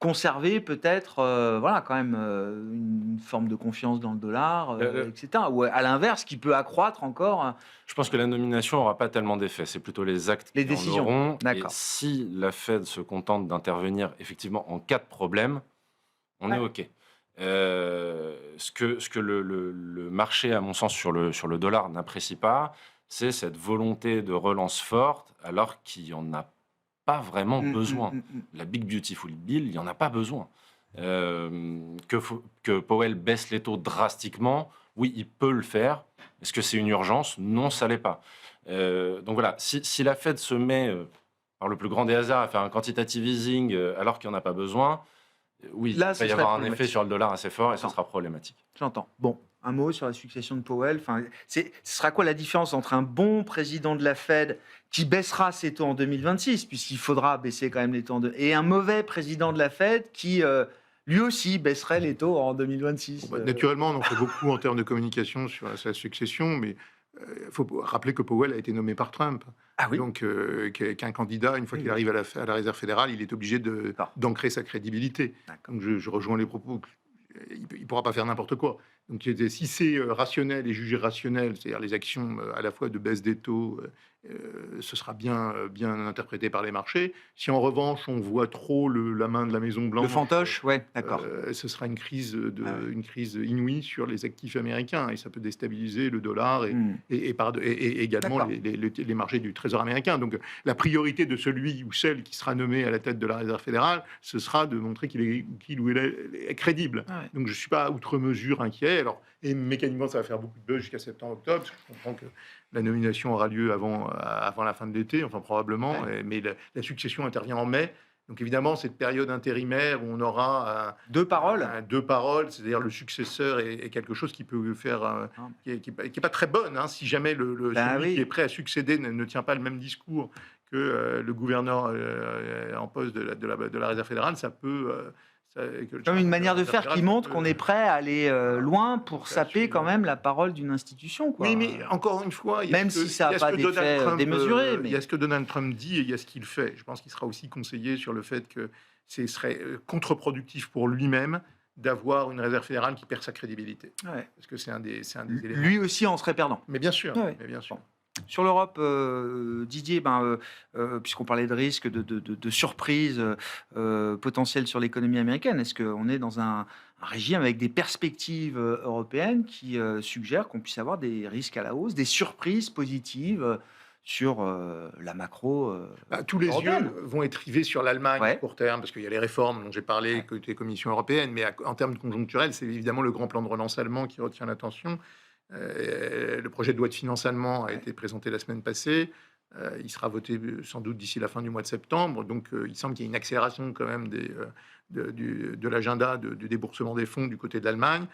conserver peut-être voilà, quand même une forme de confiance dans le dollar, etc. Ou à l'inverse, qui peut accroître encore Je pense que la nomination n'aura pas tellement d'effet. C'est plutôt les actes les qui en décisions. auront. Et D'accord. si la Fed se contente d'intervenir effectivement en cas de problème, on est OK. Ce que le marché, à mon sens, sur le dollar n'apprécie pas, c'est cette volonté de relance forte, alors qu'il n'y en a pas vraiment besoin. La Big Beautiful Bill, il n'y en a pas besoin. Que Powell baisse les taux drastiquement, oui, il peut le faire. Est-ce que c'est une urgence? Non, ça ne l'est pas. Donc voilà, si la Fed se met, par le plus grand des hasards, à faire un quantitative easing alors qu'il n'y en a pas besoin, oui, Là, il ce va y serait avoir un problématique. effet sur le dollar assez fort et ce J'entends. sera problématique. J'entends. Bon, un mot sur la succession de Powell. Enfin, ce sera quoi la différence entre un bon président de la Fed qui baissera ses taux en 2026, puisqu'il faudra baisser quand même les taux, et un mauvais président de la Fed qui, lui aussi, baisserait les taux en 2026 Naturellement, on en fait beaucoup en termes de communication sur sa succession, mais il faut rappeler que Powell a été nommé par Trump. Ah oui. Donc, qu'un candidat, une fois qu'il arrive à la Réserve fédérale, il est obligé d'ancrer sa crédibilité. Donc, je rejoins les propos. Il ne pourra pas faire n'importe quoi. Donc, si c'est rationnel et jugé rationnel, c'est-à-dire les actions à la fois de baisse des taux, ce sera bien interprété par les marchés. Si en revanche, on voit trop la main de la Maison Blanche, Le fantoche, ouais, d'accord. ce sera une crise inouïe sur les actifs américains et ça peut déstabiliser le dollar et également les marchés du Trésor américain. Donc la priorité de celui ou celle qui sera nommé à la tête de la Réserve fédérale, ce sera de montrer qu'il ou elle est crédible. Ah ouais. Donc je ne suis pas outre mesure inquiet. Alors, et mécaniquement, ça va faire beaucoup de buzz jusqu'à septembre-octobre, parce que je comprends que la nomination aura lieu avant la fin de l'été, enfin probablement, mais la succession intervient en mai. Donc évidemment, cette période intérimaire où on aura deux paroles, c'est-à-dire le successeur est quelque chose qui peut faire, qui est pas très bonne, hein, si jamais celui qui est prêt à succéder ne tient pas le même discours que le gouverneur en poste de la Réserve fédérale, ça peut... comme une manière de faire qui montre qu'on est prêt à aller loin pour saper quand même la parole d'une institution, quoi. Oui, mais encore une fois, même si ça n'a pas d'effet démesuré. Il y a ce que Donald Trump dit et il y a ce qu'il fait. Je pense qu'il sera aussi conseillé sur le fait que ce serait contre-productif pour lui-même d'avoir une réserve fédérale qui perd sa crédibilité. Ouais. Parce que c'est un des éléments. Lui aussi en serait perdant. Mais bien sûr. Ouais. Mais bien sûr. Sur l'Europe, Didier, puisqu'on parlait de risque, de surprise potentielle sur l'économie américaine, est-ce qu'on est dans un régime avec des perspectives européennes qui suggèrent qu'on puisse avoir des risques à la hausse, des surprises positives sur la macro tous les européenne. yeux vont être rivés sur l'Allemagne à court terme, parce qu'il y a les réformes dont j'ai parlé côté Commission européenne, mais en termes conjoncturels, c'est évidemment le grand plan de relance allemand qui retient l'attention. Le projet de loi de finances allemand a été présenté la semaine passée. Il sera voté sans doute d'ici la fin du mois de septembre. Donc, il semble qu'il y ait une accélération quand même de l'agenda du déboursement des fonds du côté de l'Allemagne.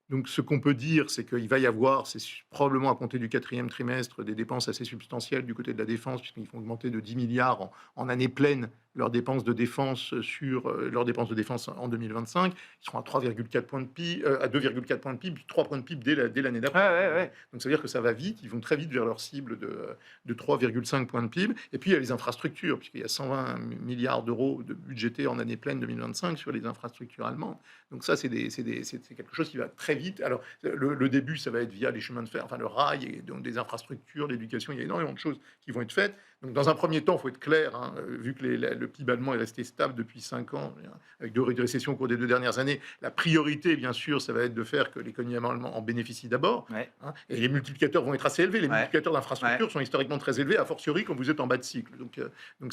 Donc, ce qu'on peut dire, c'est qu'il va y avoir, c'est probablement à compter du 4e trimestre, des dépenses assez substantielles du côté de la défense, puisqu'ils font augmenter de 10 milliards en année pleine leurs dépenses de défense en 2025. Ils seront à 3,4 points de PIB, à 2,4 points de PIB, 3 points de PIB dès l'année d'après. Donc ça veut dire que ça va vite. Ils vont très vite vers leur cible de 3,5 points de PIB. Et puis il y a les infrastructures, puisqu'il y a 120 milliards d'euros de budgétés en année pleine 2025 sur les infrastructures allemandes. Donc ça, c'est quelque chose qui va très vite. Alors le début, ça va être via les chemins de fer, enfin le rail, et donc des infrastructures, l'éducation. Il y a énormément de choses qui vont être faites. Donc, dans un premier temps, il faut être clair, hein, vu que le PIB allemand est resté stable depuis 5 ans, avec 2 récessions au cours des 2 dernières années, la priorité, bien sûr, ça va être de faire que l'économie allemande en bénéficie d'abord. Hein, et les multiplicateurs vont être assez élevés. Les multiplicateurs d'infrastructures sont historiquement très élevés, a fortiori quand vous êtes en bas de cycle. Donc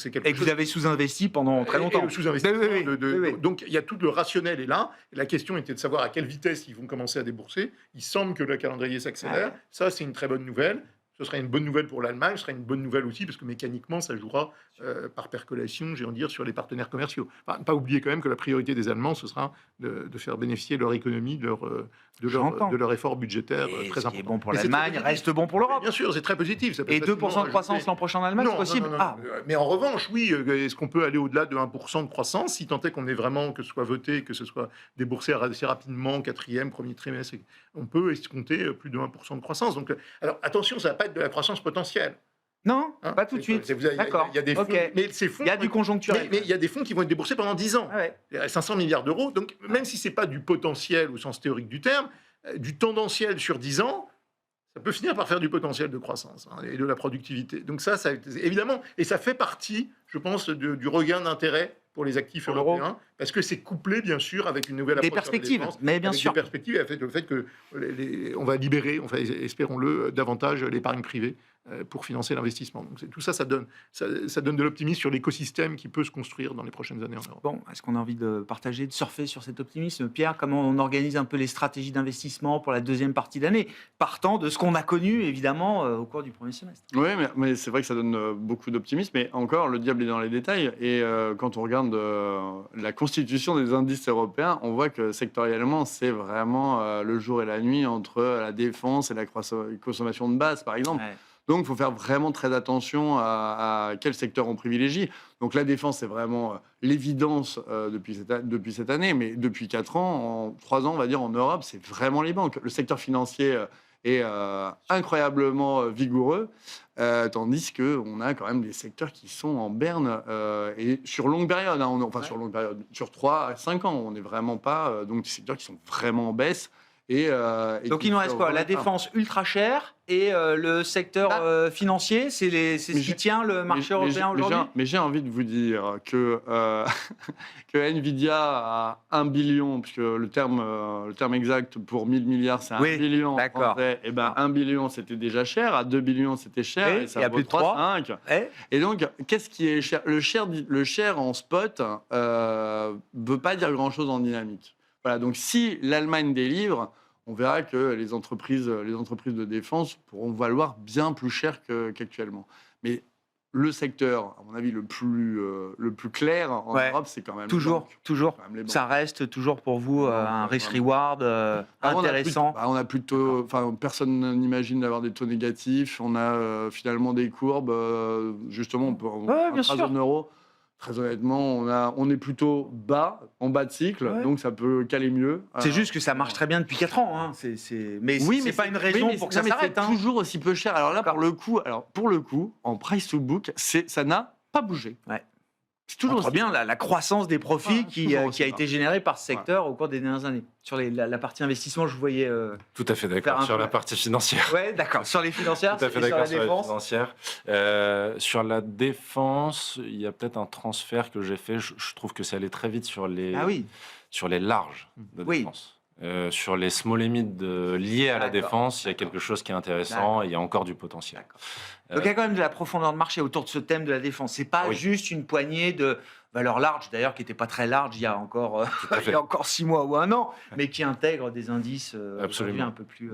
c'est quelque chose... que vous avez sous-investi pendant très longtemps. Donc, il y a tout le rationnel est là. Et la question était de savoir à quelle vitesse ils vont commencer à débourser. Il semble que le calendrier s'accélère. Ça, c'est une très bonne nouvelle. Ce serait une bonne nouvelle pour l'Allemagne, ce serait une bonne nouvelle aussi, parce que mécaniquement, ça jouera par percolation, j'ai envie de dire, sur les partenaires commerciaux. Enfin, pas oublier quand même que la priorité des Allemands, ce sera de faire bénéficier leur économie de leur effort budgétaire très Ce qui est important. bon pour Mais c'est l'Allemagne très reste bon pour l'Europe. Bien sûr, c'est très positif. Ça peut Et facilement 2% de croissance ajouter- l'an prochain en Allemagne, c'est possible. non. Mais en revanche, oui, est-ce qu'on peut aller au-delà de 1% de croissance, si tant est qu'on est vraiment, que ce soit voté, que ce soit déboursé assez rapidement, quatrième, premier trimestre, on peut escompter plus de 1% de croissance. Donc, alors attention, ça ne va pas être de la croissance potentielle. Non, Hein. pas tout de suite. D'accord. Il y a des fonds, Ok. mais ces fonds, Il y a du conjoncturel. mais il y a des fonds qui vont être déboursés pendant 10 ans. Ah ouais. 500 milliards d'euros. Donc, même si ce n'est pas du potentiel au sens théorique du terme, du tendanciel sur 10 ans, ça peut finir par faire du potentiel de croissance et de la productivité. Donc ça, évidemment, et ça fait partie, je pense, du regain d'intérêt pour les actifs Pour l'euro. européens, parce que c'est couplé, bien sûr, avec une nouvelle Des approche sur la perspectives, défense, mais bien avec sûr. des perspectives, avec le fait que on va libérer, espérons-le, davantage l'épargne privée pour financer l'investissement. Donc tout ça, ça donne de l'optimisme sur l'écosystème qui peut se construire dans les prochaines années en Europe. Bon, est-ce qu'on a envie de partager, de surfer sur cet optimisme? Pierre, comment on organise un peu les stratégies d'investissement pour la deuxième partie d'année, partant de ce qu'on a connu, évidemment, au cours du premier semestre? Oui, mais c'est vrai que ça donne beaucoup d'optimisme, mais encore, le diable est dans les détails. Et quand on regarde la constitution des indices européens, on voit que sectoriellement, c'est vraiment le jour et la nuit entre la défense et la consommation de base, par exemple. Ouais. Donc, il faut faire vraiment très attention à quel secteur on privilégie. Donc, la défense, c'est vraiment l'évidence depuis cette année, mais depuis 4 ans, en 3 ans, on va dire, en Europe, c'est vraiment les banques. Le secteur financier est incroyablement vigoureux, tandis qu'on a quand même des secteurs qui sont en berne et sur longue période, sur longue période, sur 3 à 5 ans, on n'est vraiment pas, donc des secteurs qui sont vraiment en baisse. Donc il nous reste quoi? La défense ultra chère et le secteur financier, c'est ce qui tient le marché européen aujourd'hui? Mais j'ai envie de vous dire que Nvidia a 1 billion, puisque le terme exact pour 1000 milliards, c'est 1 billion. D'accord. Et ben 1 billion, c'était déjà cher. À 2 billions, c'était cher. Oui, et ça et à vaut plus de 3, 5. Et donc, qu'est-ce qui est cher? Le cher en spot ne veut pas dire grand-chose en dynamique. Voilà, donc si l'Allemagne délivre, on verra que les entreprises de défense pourront valoir bien plus cher qu'actuellement. Mais le secteur, à mon avis, le plus clair en Europe, c'est quand même toujours. quand même les banques. Ça reste toujours pour vous un risk-reward intéressant. On a plutôt, personne n'imagine d'avoir des taux négatifs. On a finalement des courbes. Justement, on peut bien sûr. zone euro. Très honnêtement, on est plutôt en bas de cycle, donc ça peut caler mieux. C'est juste que ça marche très bien depuis 4 ans. Hein. Mais c'est pas une raison pour que ça s'arrête. C'est toujours aussi peu cher. Alors là, pour le coup, en price to book, ça n'a pas bougé. Ouais. C'est toujours très bien la croissance des profits qui a été générée par ce secteur au cours des dernières années. Sur la partie investissement, je vous voyais... Tout à fait d'accord. Sur la partie financière. Oui, d'accord. Sur les financières, tout à fait d'accord sur la financière. Sur la défense, il y a peut-être un transfert que j'ai fait. Je trouve que c'est allé très vite sur les larges de défense. Sur les small et mid liés à la défense, il y a quelque chose qui est intéressant et il y a encore du potentiel. Donc il y a quand même de la profondeur de marché autour de ce thème de la défense. C'est pas juste une poignée de valeurs larges, d'ailleurs, qui n'étaient pas très larges il y a encore 6 mois ou 1 an, mais qui intègrent des indices un peu plus...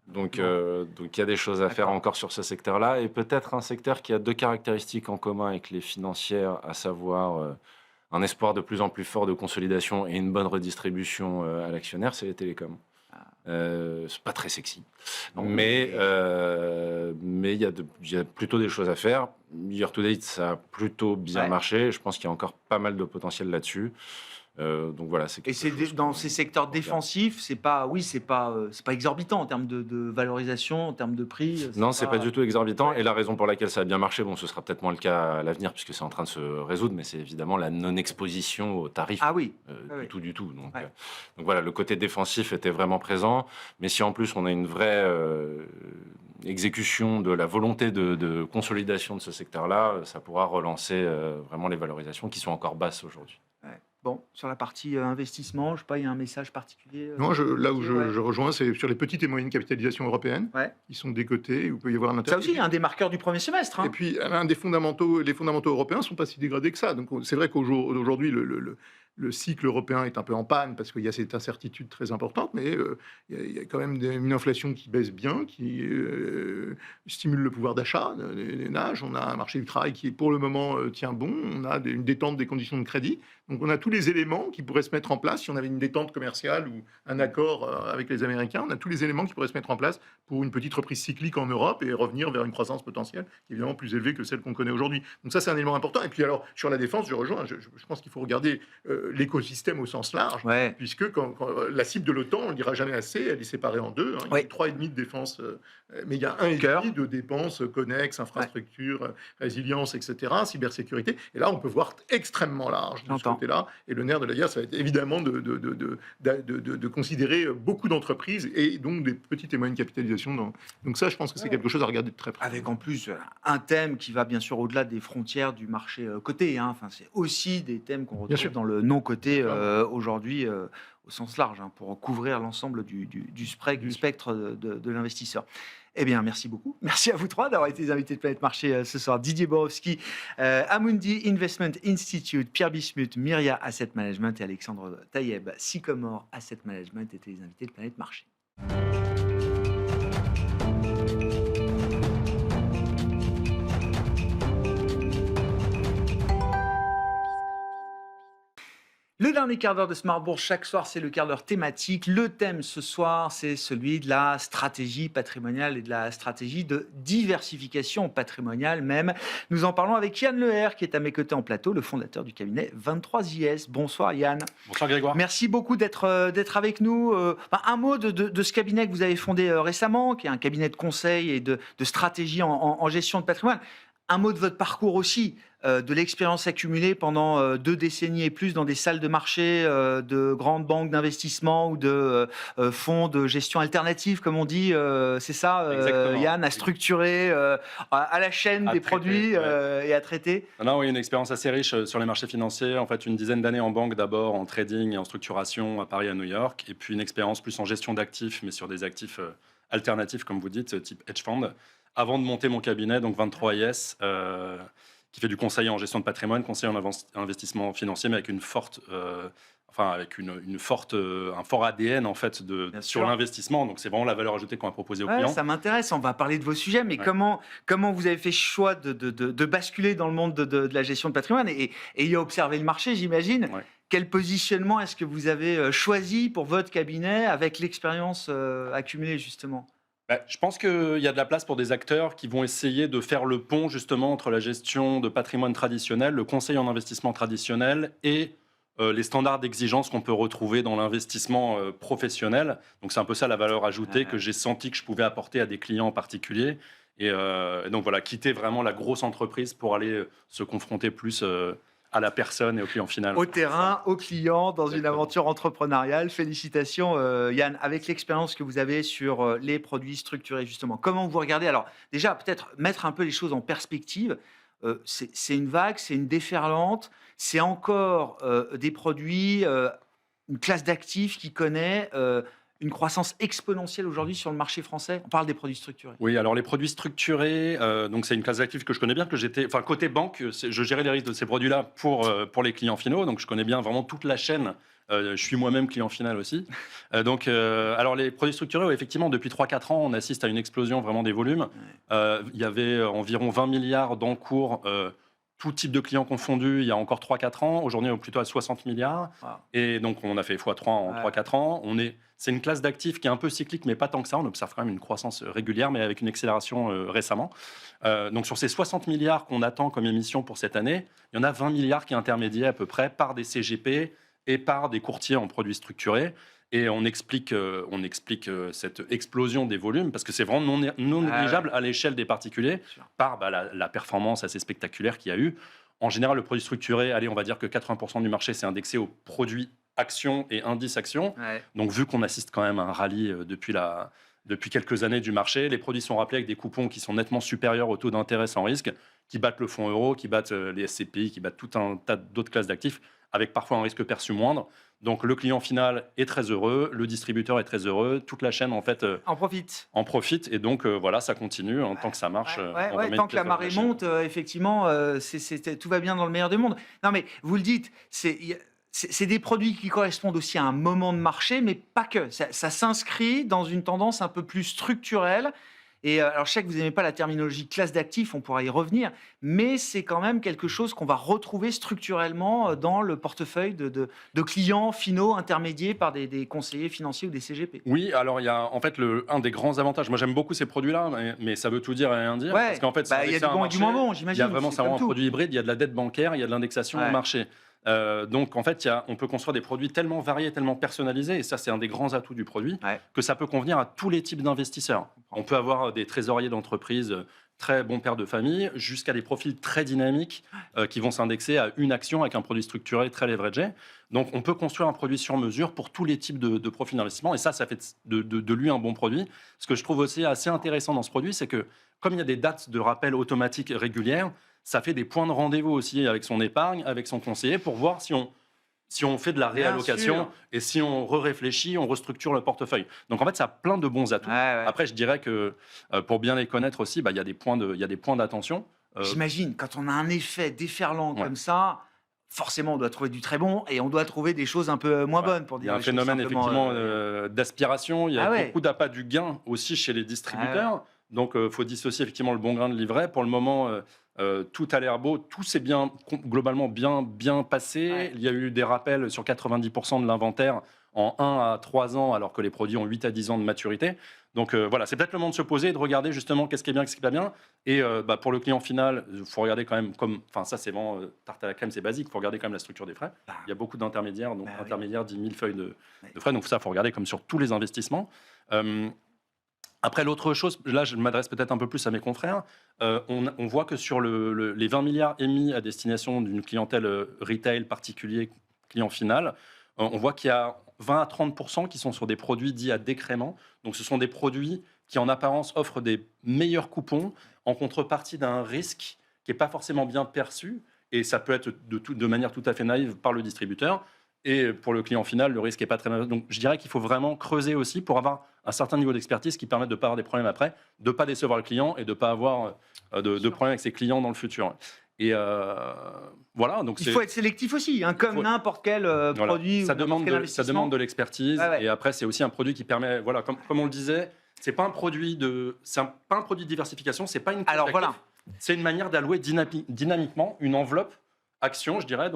Donc il y a des choses à faire encore sur ce secteur-là, et peut-être un secteur qui a 2 caractéristiques en commun avec les financières, à savoir un espoir de plus en plus fort de consolidation et une bonne redistribution à l'actionnaire, c'est les télécoms. C'est pas très sexy, mais il y a plutôt des choses à faire. Year to date, ça a plutôt bien marché. Je pense qu'il y a encore pas mal de potentiel là-dessus. Donc voilà, et c'est dans ces secteurs défensifs, c'est pas exorbitant en termes de valorisation, en termes de prix. Non, c'est pas du tout exorbitant. Et la raison pour laquelle ça a bien marché, ce sera peut-être moins le cas à l'avenir puisque c'est en train de se résoudre, mais c'est évidemment la non-exposition aux tarifs. Du tout. Donc voilà, le côté défensif était vraiment présent. Mais si en plus on a une vraie exécution de la volonté de consolidation de ce secteur-là, ça pourra relancer vraiment les valorisations qui sont encore basses aujourd'hui. Bon, sur la partie investissement, je sais pas, il y a un message particulier Non, là où je rejoins, c'est sur les petites et moyennes capitalisations européennes, qui sont décotées, où il peut y avoir un intérêt. Ça aussi, il y a un des marqueurs du premier semestre. Et puis, les fondamentaux européens ne sont pas si dégradés que ça. Donc, c'est vrai qu'aujourd'hui, le cycle européen est un peu en panne parce qu'il y a cette incertitude très importante, mais il y a quand même une inflation qui baisse bien, qui stimule le pouvoir d'achat des ménages. On a un marché du travail qui, pour le moment, tient bon. On a une détente des conditions de crédit. Donc on a tous les éléments qui pourraient se mettre en place si on avait une détente commerciale ou un accord avec les Américains. On a tous les éléments qui pourraient se mettre en place pour une petite reprise cyclique en Europe et revenir vers une croissance potentielle qui est évidemment plus élevée que celle qu'on connaît aujourd'hui. Donc ça, c'est un élément important. Et puis alors, sur la défense, je rejoins. Je pense qu'il faut regarder l'écosystème au sens large, puisque quand la cible de l'OTAN, on ne le dira jamais assez, elle est séparée en deux. Il y a 3,5 de défense, mais il y a 1,5 de dépenses connexes, infrastructures, résilience, etc., cybersécurité. Et là, on peut voir extrêmement large de ce côté-là. Et le nerf de la guerre, ça va être évidemment de considérer beaucoup d'entreprises et donc des petites et moyennes capitalisations. Donc ça, je pense que c'est quelque chose à regarder de très près. Avec en plus un thème qui va bien sûr au-delà des frontières du marché coté. Enfin, c'est aussi des thèmes qu'on retrouve dans le non-coté aujourd'hui au sens large, pour couvrir l'ensemble du spectre de l'investisseur. Eh bien, merci beaucoup. Merci à vous trois d'avoir été les invités de Planète Marché ce soir. Didier Borowski, Amundi Investment Institute, Pierre Bismuth, Myria Asset Management et Alexandre Taïeb, Sycomore Asset Management étaient les invités de Planète Marché. Le dernier quart d'heure de Smart Bourse, chaque soir, c'est le quart d'heure thématique. Le thème ce soir, c'est celui de la stratégie patrimoniale et de la stratégie de diversification patrimoniale même. Nous en parlons avec Yann Leher, qui est à mes côtés en plateau, le fondateur du cabinet 23JS. Bonsoir Yann. Bonsoir Grégoire. Merci beaucoup d'être avec nous. Un mot de ce cabinet que vous avez fondé récemment, qui est un cabinet de conseil et de stratégie en gestion de patrimoine. Un mot de votre parcours aussi, de l'expérience accumulée pendant 2 décennies et plus dans des salles de marché de grandes banques d'investissement ou de fonds de gestion alternative, comme on dit. C'est ça, Yann, à structurer à la chaîne des produits et à traiter. Non, oui, une expérience assez riche sur les marchés financiers. En fait, une dizaine d'années en banque d'abord, en trading et en structuration à Paris et à New York. Et puis une expérience plus en gestion d'actifs, mais sur des actifs alternatifs, comme vous dites, type hedge fund. Avant de monter mon cabinet, donc 23IS, qui fait du conseil en gestion de patrimoine, conseil en investissement financier, mais avec une forte, un fort ADN en fait sur l'investissement. Donc c'est vraiment la valeur ajoutée qu'on a proposée aux clients. Ça m'intéresse. On va parler de vos sujets, mais comment vous avez fait choix de basculer dans le monde de la gestion de patrimoine et y observer le marché, j'imagine. Quel positionnement est-ce que vous avez choisi pour votre cabinet avec l'expérience accumulée justement ? Je pense qu'il y a de la place pour des acteurs qui vont essayer de faire le pont justement entre la gestion de patrimoine traditionnel, le conseil en investissement traditionnel et les standards d'exigence qu'on peut retrouver dans l'investissement professionnel. Donc c'est un peu ça la valeur ajoutée que j'ai senti que je pouvais apporter à des clients en particulier. Et donc voilà, quitter vraiment la grosse entreprise pour aller se confronter plus à la personne et au client final. Au terrain, au client, dans une aventure entrepreneuriale. Félicitations Yann, avec l'expérience que vous avez sur les produits structurés justement. Comment vous regardez ? Alors déjà, peut-être mettre un peu les choses en perspective. C'est une vague, c'est une déferlante, c'est encore des produits, une classe d'actifs qui connaît une croissance exponentielle aujourd'hui sur le marché français. On parle des produits structurés. Oui, alors les produits structurés, donc c'est une classe d'actifs que je connais bien, côté banque, je gérais les risques de ces produits-là pour les clients finaux, donc je connais bien vraiment toute la chaîne. Je suis moi-même client final aussi. Alors les produits structurés, effectivement, depuis 3-4 ans, on assiste à une explosion vraiment des volumes. Il y avait environ 20 milliards d'encours, tout type de clients confondus, il y a encore 3-4 ans. Aujourd'hui, on est plutôt à 60 milliards. Wow. Et donc, on a fait x3 en 3-4 ans. C'est une classe d'actifs qui est un peu cyclique, mais pas tant que ça. On observe quand même une croissance régulière, mais avec une accélération récemment. Donc, sur ces 60 milliards qu'on attend comme émission pour cette année, il y en a 20 milliards qui est intermédiés à peu près par des CGP et par des courtiers en produits structurés. Et on explique cette explosion des volumes, parce que c'est vraiment non négligeable à l'échelle des particuliers, par la performance assez spectaculaire qu'il y a eu. En général, le produit structuré, on va dire que 80% du marché, c'est indexé aux produits actions et indices actions. Donc, vu qu'on assiste quand même à un rallye depuis quelques années du marché, les produits sont rappelés avec des coupons qui sont nettement supérieurs au taux d'intérêt sans risque, qui battent le fonds euro, qui battent les SCPI, qui battent tout un tas d'autres classes d'actifs, avec parfois un risque perçu moindre. Donc le client final est très heureux, le distributeur est très heureux, toute la chaîne en fait en profite et donc voilà, ça continue tant que ça marche. Tant que la marée monte, effectivement, tout va bien dans le meilleur des mondes. Non mais vous le dites, c'est des produits qui correspondent aussi à un moment de marché, mais pas que. Ça s'inscrit dans une tendance un peu plus structurelle. Et alors, je sais que vous n'aimez pas la terminologie classe d'actifs, on pourra y revenir, mais c'est quand même quelque chose qu'on va retrouver structurellement dans le portefeuille de clients finaux intermédiés par des conseillers financiers ou des CGP. Oui, alors il y a en fait un des grands avantages. Moi, j'aime beaucoup ces produits-là, mais ça veut tout dire et rien dire. Ouais, Parce qu'en fait, il y a du bon et du moins bon, j'imagine. Il y a vraiment c'est c'est vraiment comme un tout. produit hybride. Il y a de la dette bancaire, il y a de l'indexation au marché. Donc en fait, on peut construire des produits tellement variés, tellement personnalisés, et ça c'est un des grands atouts du produit, que ça peut convenir à tous les types d'investisseurs. On peut avoir des trésoriers d'entreprise très bons pères de famille, jusqu'à des profils très dynamiques qui vont s'indexer à une action avec un produit structuré très leveragé. Donc on peut construire un produit sur mesure pour tous les types de profils d'investissement, et ça fait de lui un bon produit. Ce que je trouve aussi assez intéressant dans ce produit, c'est que comme il y a des dates de rappel automatiques régulières, ça fait des points de rendez-vous aussi avec son épargne, avec son conseiller, pour voir si on fait de la réallocation et si on réfléchit, on restructure le portefeuille. Donc en fait, ça a plein de bons atouts. Après, je dirais que pour bien les connaître aussi, il y a des points d'attention. J'imagine, quand on a un effet déferlant comme ça, forcément, on doit trouver du très bon et on doit trouver des choses un peu moins bonnes. Pour Il y dire a un les choses phénomène simplement, effectivement d'aspiration. Il y a beaucoup d'appât du gain aussi chez les distributeurs. Donc, il faut dissocier effectivement le bon grain de livret. Pour le moment, tout a l'air beau. Tout s'est globalement bien passé. Il y a eu des rappels sur 90% de l'inventaire en 1 à 3 ans, alors que les produits ont 8 à 10 ans de maturité. Donc voilà, c'est peut-être le moment de se poser et de regarder justement qu'est-ce qui est bien, qu'est-ce qui n'est pas bien. Et pour le client final, il faut regarder quand même enfin ça c'est vraiment tarte à la crème, c'est basique, il faut regarder quand même la structure des frais. Il y a beaucoup d'intermédiaires, donc intermédiaires, 10 000 feuilles de frais, donc ça, il faut regarder comme sur tous les investissements. Après, l'autre chose, là, je m'adresse peut-être un peu plus à mes confrères, on voit que sur les 20 milliards émis à destination d'une clientèle retail particulier, client final, on voit qu'il y a 20 à 30% qui sont sur des produits dits à décrément. Donc, ce sont des produits qui, en apparence, offrent des meilleurs coupons en contrepartie d'un risque qui n'est pas forcément bien perçu. Et ça peut être de manière tout à fait naïve par le distributeur. Et pour le client final, le risque n'est pas très mal. Donc, je dirais qu'il faut vraiment creuser aussi pour avoir un certain niveau d'expertise qui permette de ne pas avoir des problèmes après, de ne pas décevoir le client et de ne pas avoir de problèmes avec ses clients dans le futur. Et voilà. Donc il faut être sélectif aussi, comme n'importe quel produit. Ça demande de l'expertise. Et après, c'est aussi un produit qui permet, voilà, comme on le disait, c'est pas un produit de diversification, c'est pas une. Alors voilà. C'est une manière d'allouer dynamiquement une enveloppe action, je dirais.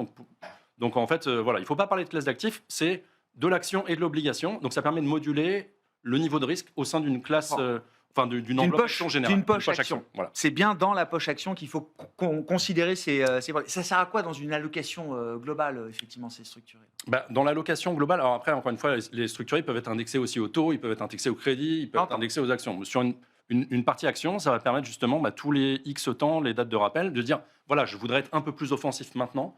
Donc en fait, voilà, il ne faut pas parler de classe d'actifs, c'est de l'action et de l'obligation. Donc ça permet de moduler le niveau de risque au sein d'une classe, d'une enveloppe action générale. D'une poche action. Voilà. C'est bien dans la poche action qu'il faut considérer ces produits. Ça sert à quoi dans une allocation globale, effectivement, c'est structuré? Dans l'allocation globale, alors après, encore une fois, les structurés peuvent être indexés aussi au taux, ils peuvent être indexés au crédit, ils peuvent être indexés aux actions. Sur une partie action, ça va permettre justement, tous les X temps, les dates de rappel, de dire, voilà, je voudrais être un peu plus offensif maintenant.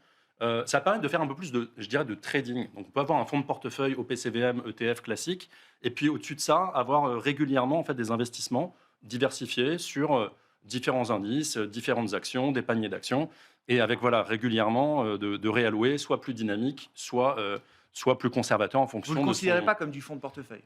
Ça permet de faire un peu plus de trading. Donc, on peut avoir un fonds de portefeuille OPCVM, ETF classique, et puis au-dessus de ça, avoir régulièrement en fait, des investissements diversifiés sur différents indices, différentes actions, des paniers d'actions, et avec régulièrement de réallouer, soit plus dynamique, soit plus conservateur en fonction de. Vous ne le considérez pas comme du fonds de portefeuille?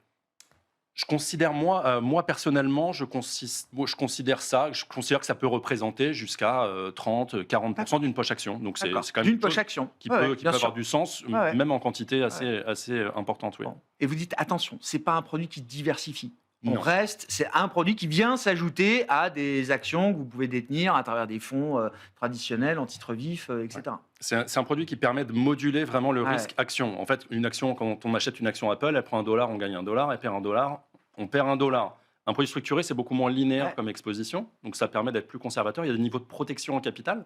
Je considère, moi personnellement, je considère que ça peut représenter jusqu'à 30-40% d'une poche action. Donc c'est quand même une poche action qui peut avoir du sens, même en quantité assez importante. Oui. Et vous dites, attention, ce n'est pas un produit qui diversifie. C'est un produit qui vient s'ajouter à des actions que vous pouvez détenir à travers des fonds traditionnels, en titre vif, etc. Ouais. C'est un produit qui permet de moduler vraiment le risque action. En fait, une action, quand on achète une action Apple, elle prend $1, on gagne $1, elle perd $1, on perd $1. Un produit structuré, c'est beaucoup moins linéaire comme exposition, donc ça permet d'être plus conservateur. Il y a des niveaux de protection en capital.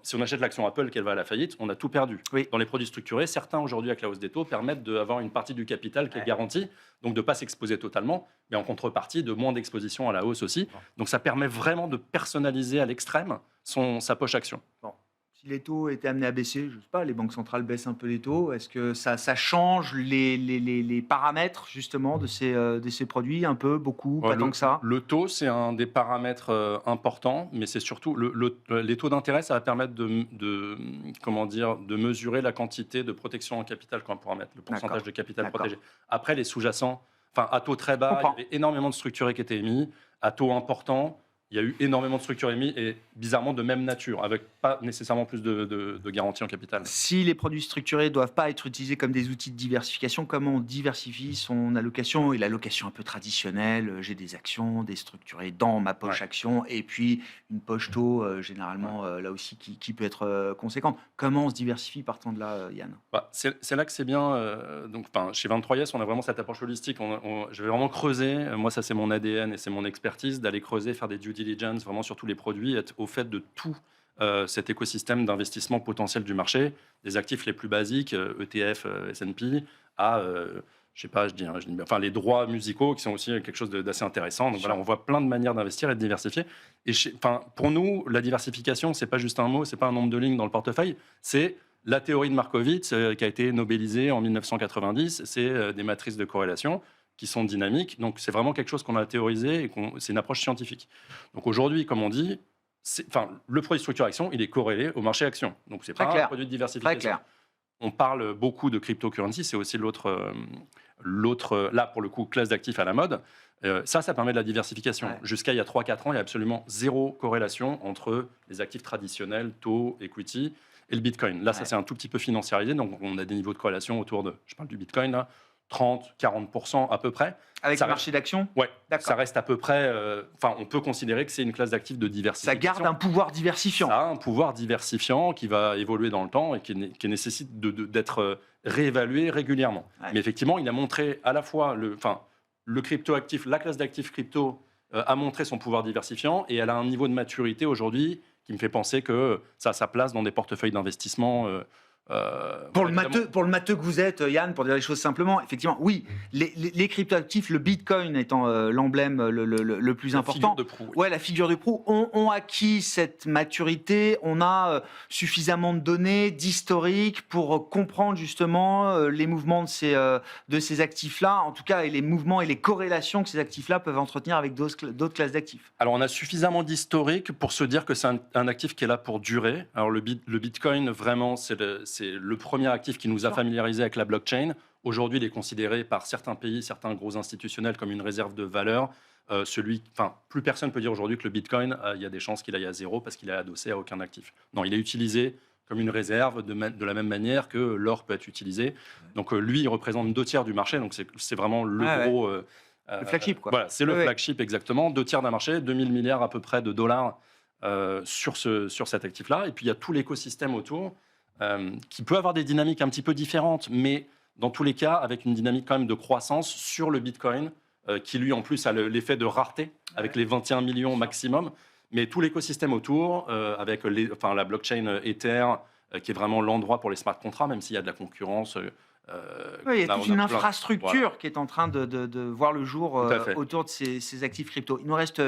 Si on achète l'action Apple, qu'elle va à la faillite, on a tout perdu. Oui. Dans les produits structurés, certains aujourd'hui, avec la hausse des taux, permettent d'avoir une partie du capital qui est garantie, donc de ne pas s'exposer totalement, mais en contrepartie de moins d'exposition à la hausse aussi. Donc ça permet vraiment de personnaliser à l'extrême sa poche action. Bon. Si les taux étaient amenés à baisser, je ne sais pas, les banques centrales baissent un peu les taux, est-ce que ça change les paramètres justement de ces produits, un peu, beaucoup, pas tant que ça? Le taux, c'est un des paramètres importants, mais c'est surtout les taux d'intérêt, ça va permettre de mesurer la quantité de protection en capital qu'on pourra mettre, le pourcentage de capital protégé. Après, les sous-jacents, à taux très bas, il y avait énormément de structurés qui étaient émis, à taux importants, il y a eu énormément de structures émises et bizarrement de même nature, avec pas nécessairement plus de garantie en capital. Si les produits structurés ne doivent pas être utilisés comme des outils de diversification, comment on diversifie son allocation et l'allocation un peu traditionnelle? J'ai des actions, des structurés dans ma poche action et puis une poche taux, généralement, là aussi, qui peut être conséquente. Comment on se diversifie partant de là, Yann? C'est là que c'est bien. Donc, chez 23IS, on a vraiment cette approche holistique. Je vais vraiment creuser. Moi, ça, c'est mon ADN et c'est mon expertise d'aller creuser, faire des due diligence vraiment sur tous les produits, être au fait de tout cet écosystème d'investissement potentiel du marché, des actifs les plus basiques, ETF, S&P, à, les droits musicaux qui sont aussi quelque chose d'assez intéressant. Donc voilà, on voit plein de manières d'investir et de diversifier. Et pour nous, la diversification, c'est pas juste un mot, c'est pas un nombre de lignes dans le portefeuille, c'est la théorie de Markowitz qui a été nobelisée en 1990, c'est des matrices de corrélation qui sont dynamiques. Donc, c'est vraiment quelque chose qu'on a théorisé et c'est une approche scientifique. Donc, aujourd'hui, comme on dit, le produit structure action, il est corrélé au marché action. Donc, c'est pas un produit de diversification. Très clair. On parle beaucoup de cryptocurrency, c'est aussi l'autre, là, pour le coup, classe d'actifs à la mode. Ça permet de la diversification. Ouais. Jusqu'à il y a 3-4 ans, il y a absolument zéro corrélation entre les actifs traditionnels, taux, equity, et le Bitcoin. Là, ça, c'est un tout petit peu financiarisé. Donc, on a des niveaux de corrélation autour de, je parle du Bitcoin, là, 30-40% à peu près. Avec le marché d'action? Oui, ça reste à peu près... on peut considérer que c'est une classe d'actifs de diversification. Ça garde un pouvoir diversifiant. Ça a un pouvoir diversifiant qui va évoluer dans le temps et qui nécessite d'être réévalué régulièrement. Ouais. Mais effectivement, il a montré à la fois le crypto-actif, la classe d'actifs crypto a montré son pouvoir diversifiant et elle a un niveau de maturité aujourd'hui qui me fait penser que ça a sa place dans des portefeuilles d'investissement. Pour le matheux que vous êtes, Yann, pour dire les choses simplement, effectivement, oui, les cryptoactifs, le Bitcoin étant l'emblème le plus important, la figure de proue, ont acquis cette maturité, on a suffisamment de données, d'historique pour comprendre justement les mouvements de ces actifs-là, en tout cas, et les mouvements et les corrélations que ces actifs-là peuvent entretenir avec d'autres classes d'actifs. Alors, on a suffisamment d'historique pour se dire que c'est un actif qui est là pour durer. Alors, le Bitcoin, vraiment, c'est le premier actif qui nous a familiarisé avec la blockchain. Aujourd'hui, il est considéré par certains pays, certains gros institutionnels comme une réserve de valeur. Plus personne ne peut dire aujourd'hui que le Bitcoin, il y a des chances qu'il aille à zéro parce qu'il est adossé à aucun actif. Non, il est utilisé comme une réserve de la même manière que l'or peut être utilisé. Donc lui, il représente 2/3 du marché. Donc c'est vraiment le gros... le flagship, quoi. Voilà, c'est le flagship, exactement. 2/3 d'un marché, 2000 milliards à peu près de dollars sur cet actif-là. Et puis, il y a tout l'écosystème autour qui peut avoir des dynamiques un petit peu différentes, mais dans tous les cas, avec une dynamique quand même de croissance sur le Bitcoin, qui lui, en plus, a l'effet de rareté, avec les 21 millions maximum. Mais tout l'écosystème autour, avec la blockchain Ether, qui est vraiment l'endroit pour les smart contracts, même s'il y a de la concurrence. Il y a toute une infrastructure qui est en train de voir le jour autour de ces actifs crypto. Il nous reste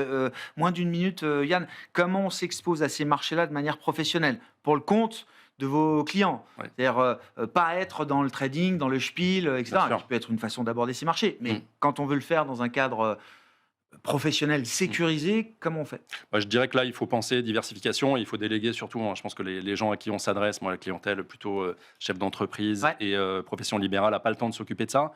moins d'une minute. Yann, comment on s'expose à ces marchés-là de manière professionnelle, pour le compte de vos clients? C'est-à-dire pas être dans le trading, dans le spiel, etc. Qui peut être une façon d'aborder ces marchés. Mais quand on veut le faire dans un cadre professionnel sécurisé, comment on fait? Je dirais que là, il faut penser diversification et il faut déléguer surtout. Je pense que les gens à qui on s'adresse, moi, la clientèle plutôt chef d'entreprise et profession libérale, n'a pas le temps de s'occuper de ça.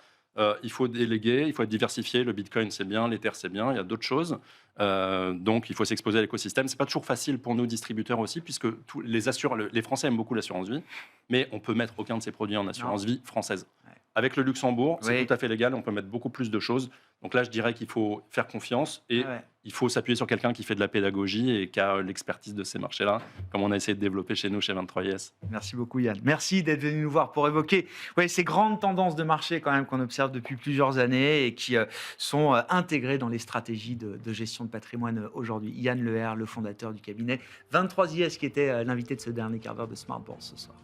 Il faut déléguer, il faut être diversifié. Le Bitcoin, c'est bien, l'Ether, c'est bien. Il y a d'autres choses. Donc, il faut s'exposer à l'écosystème. C'est pas toujours facile pour nos distributeurs aussi, puisque les Français aiment beaucoup l'assurance vie, mais on peut mettre aucun de ces produits en assurance vie française. Avec le Luxembourg, c'est tout à fait légal. On peut mettre beaucoup plus de choses. Donc là, je dirais qu'il faut faire confiance et il faut s'appuyer sur quelqu'un qui fait de la pédagogie et qui a l'expertise de ces marchés-là, comme on a essayé de développer chez nous, chez 23IS. Merci beaucoup, Yann. Merci d'être venu nous voir pour évoquer ces grandes tendances de marché quand même qu'on observe depuis plusieurs années et qui sont intégrées dans les stratégies de gestion de patrimoine aujourd'hui. Yann Leher, le fondateur du cabinet 23IS, qui était l'invité de ce dernier quart d'heure de Smart Bourse ce soir.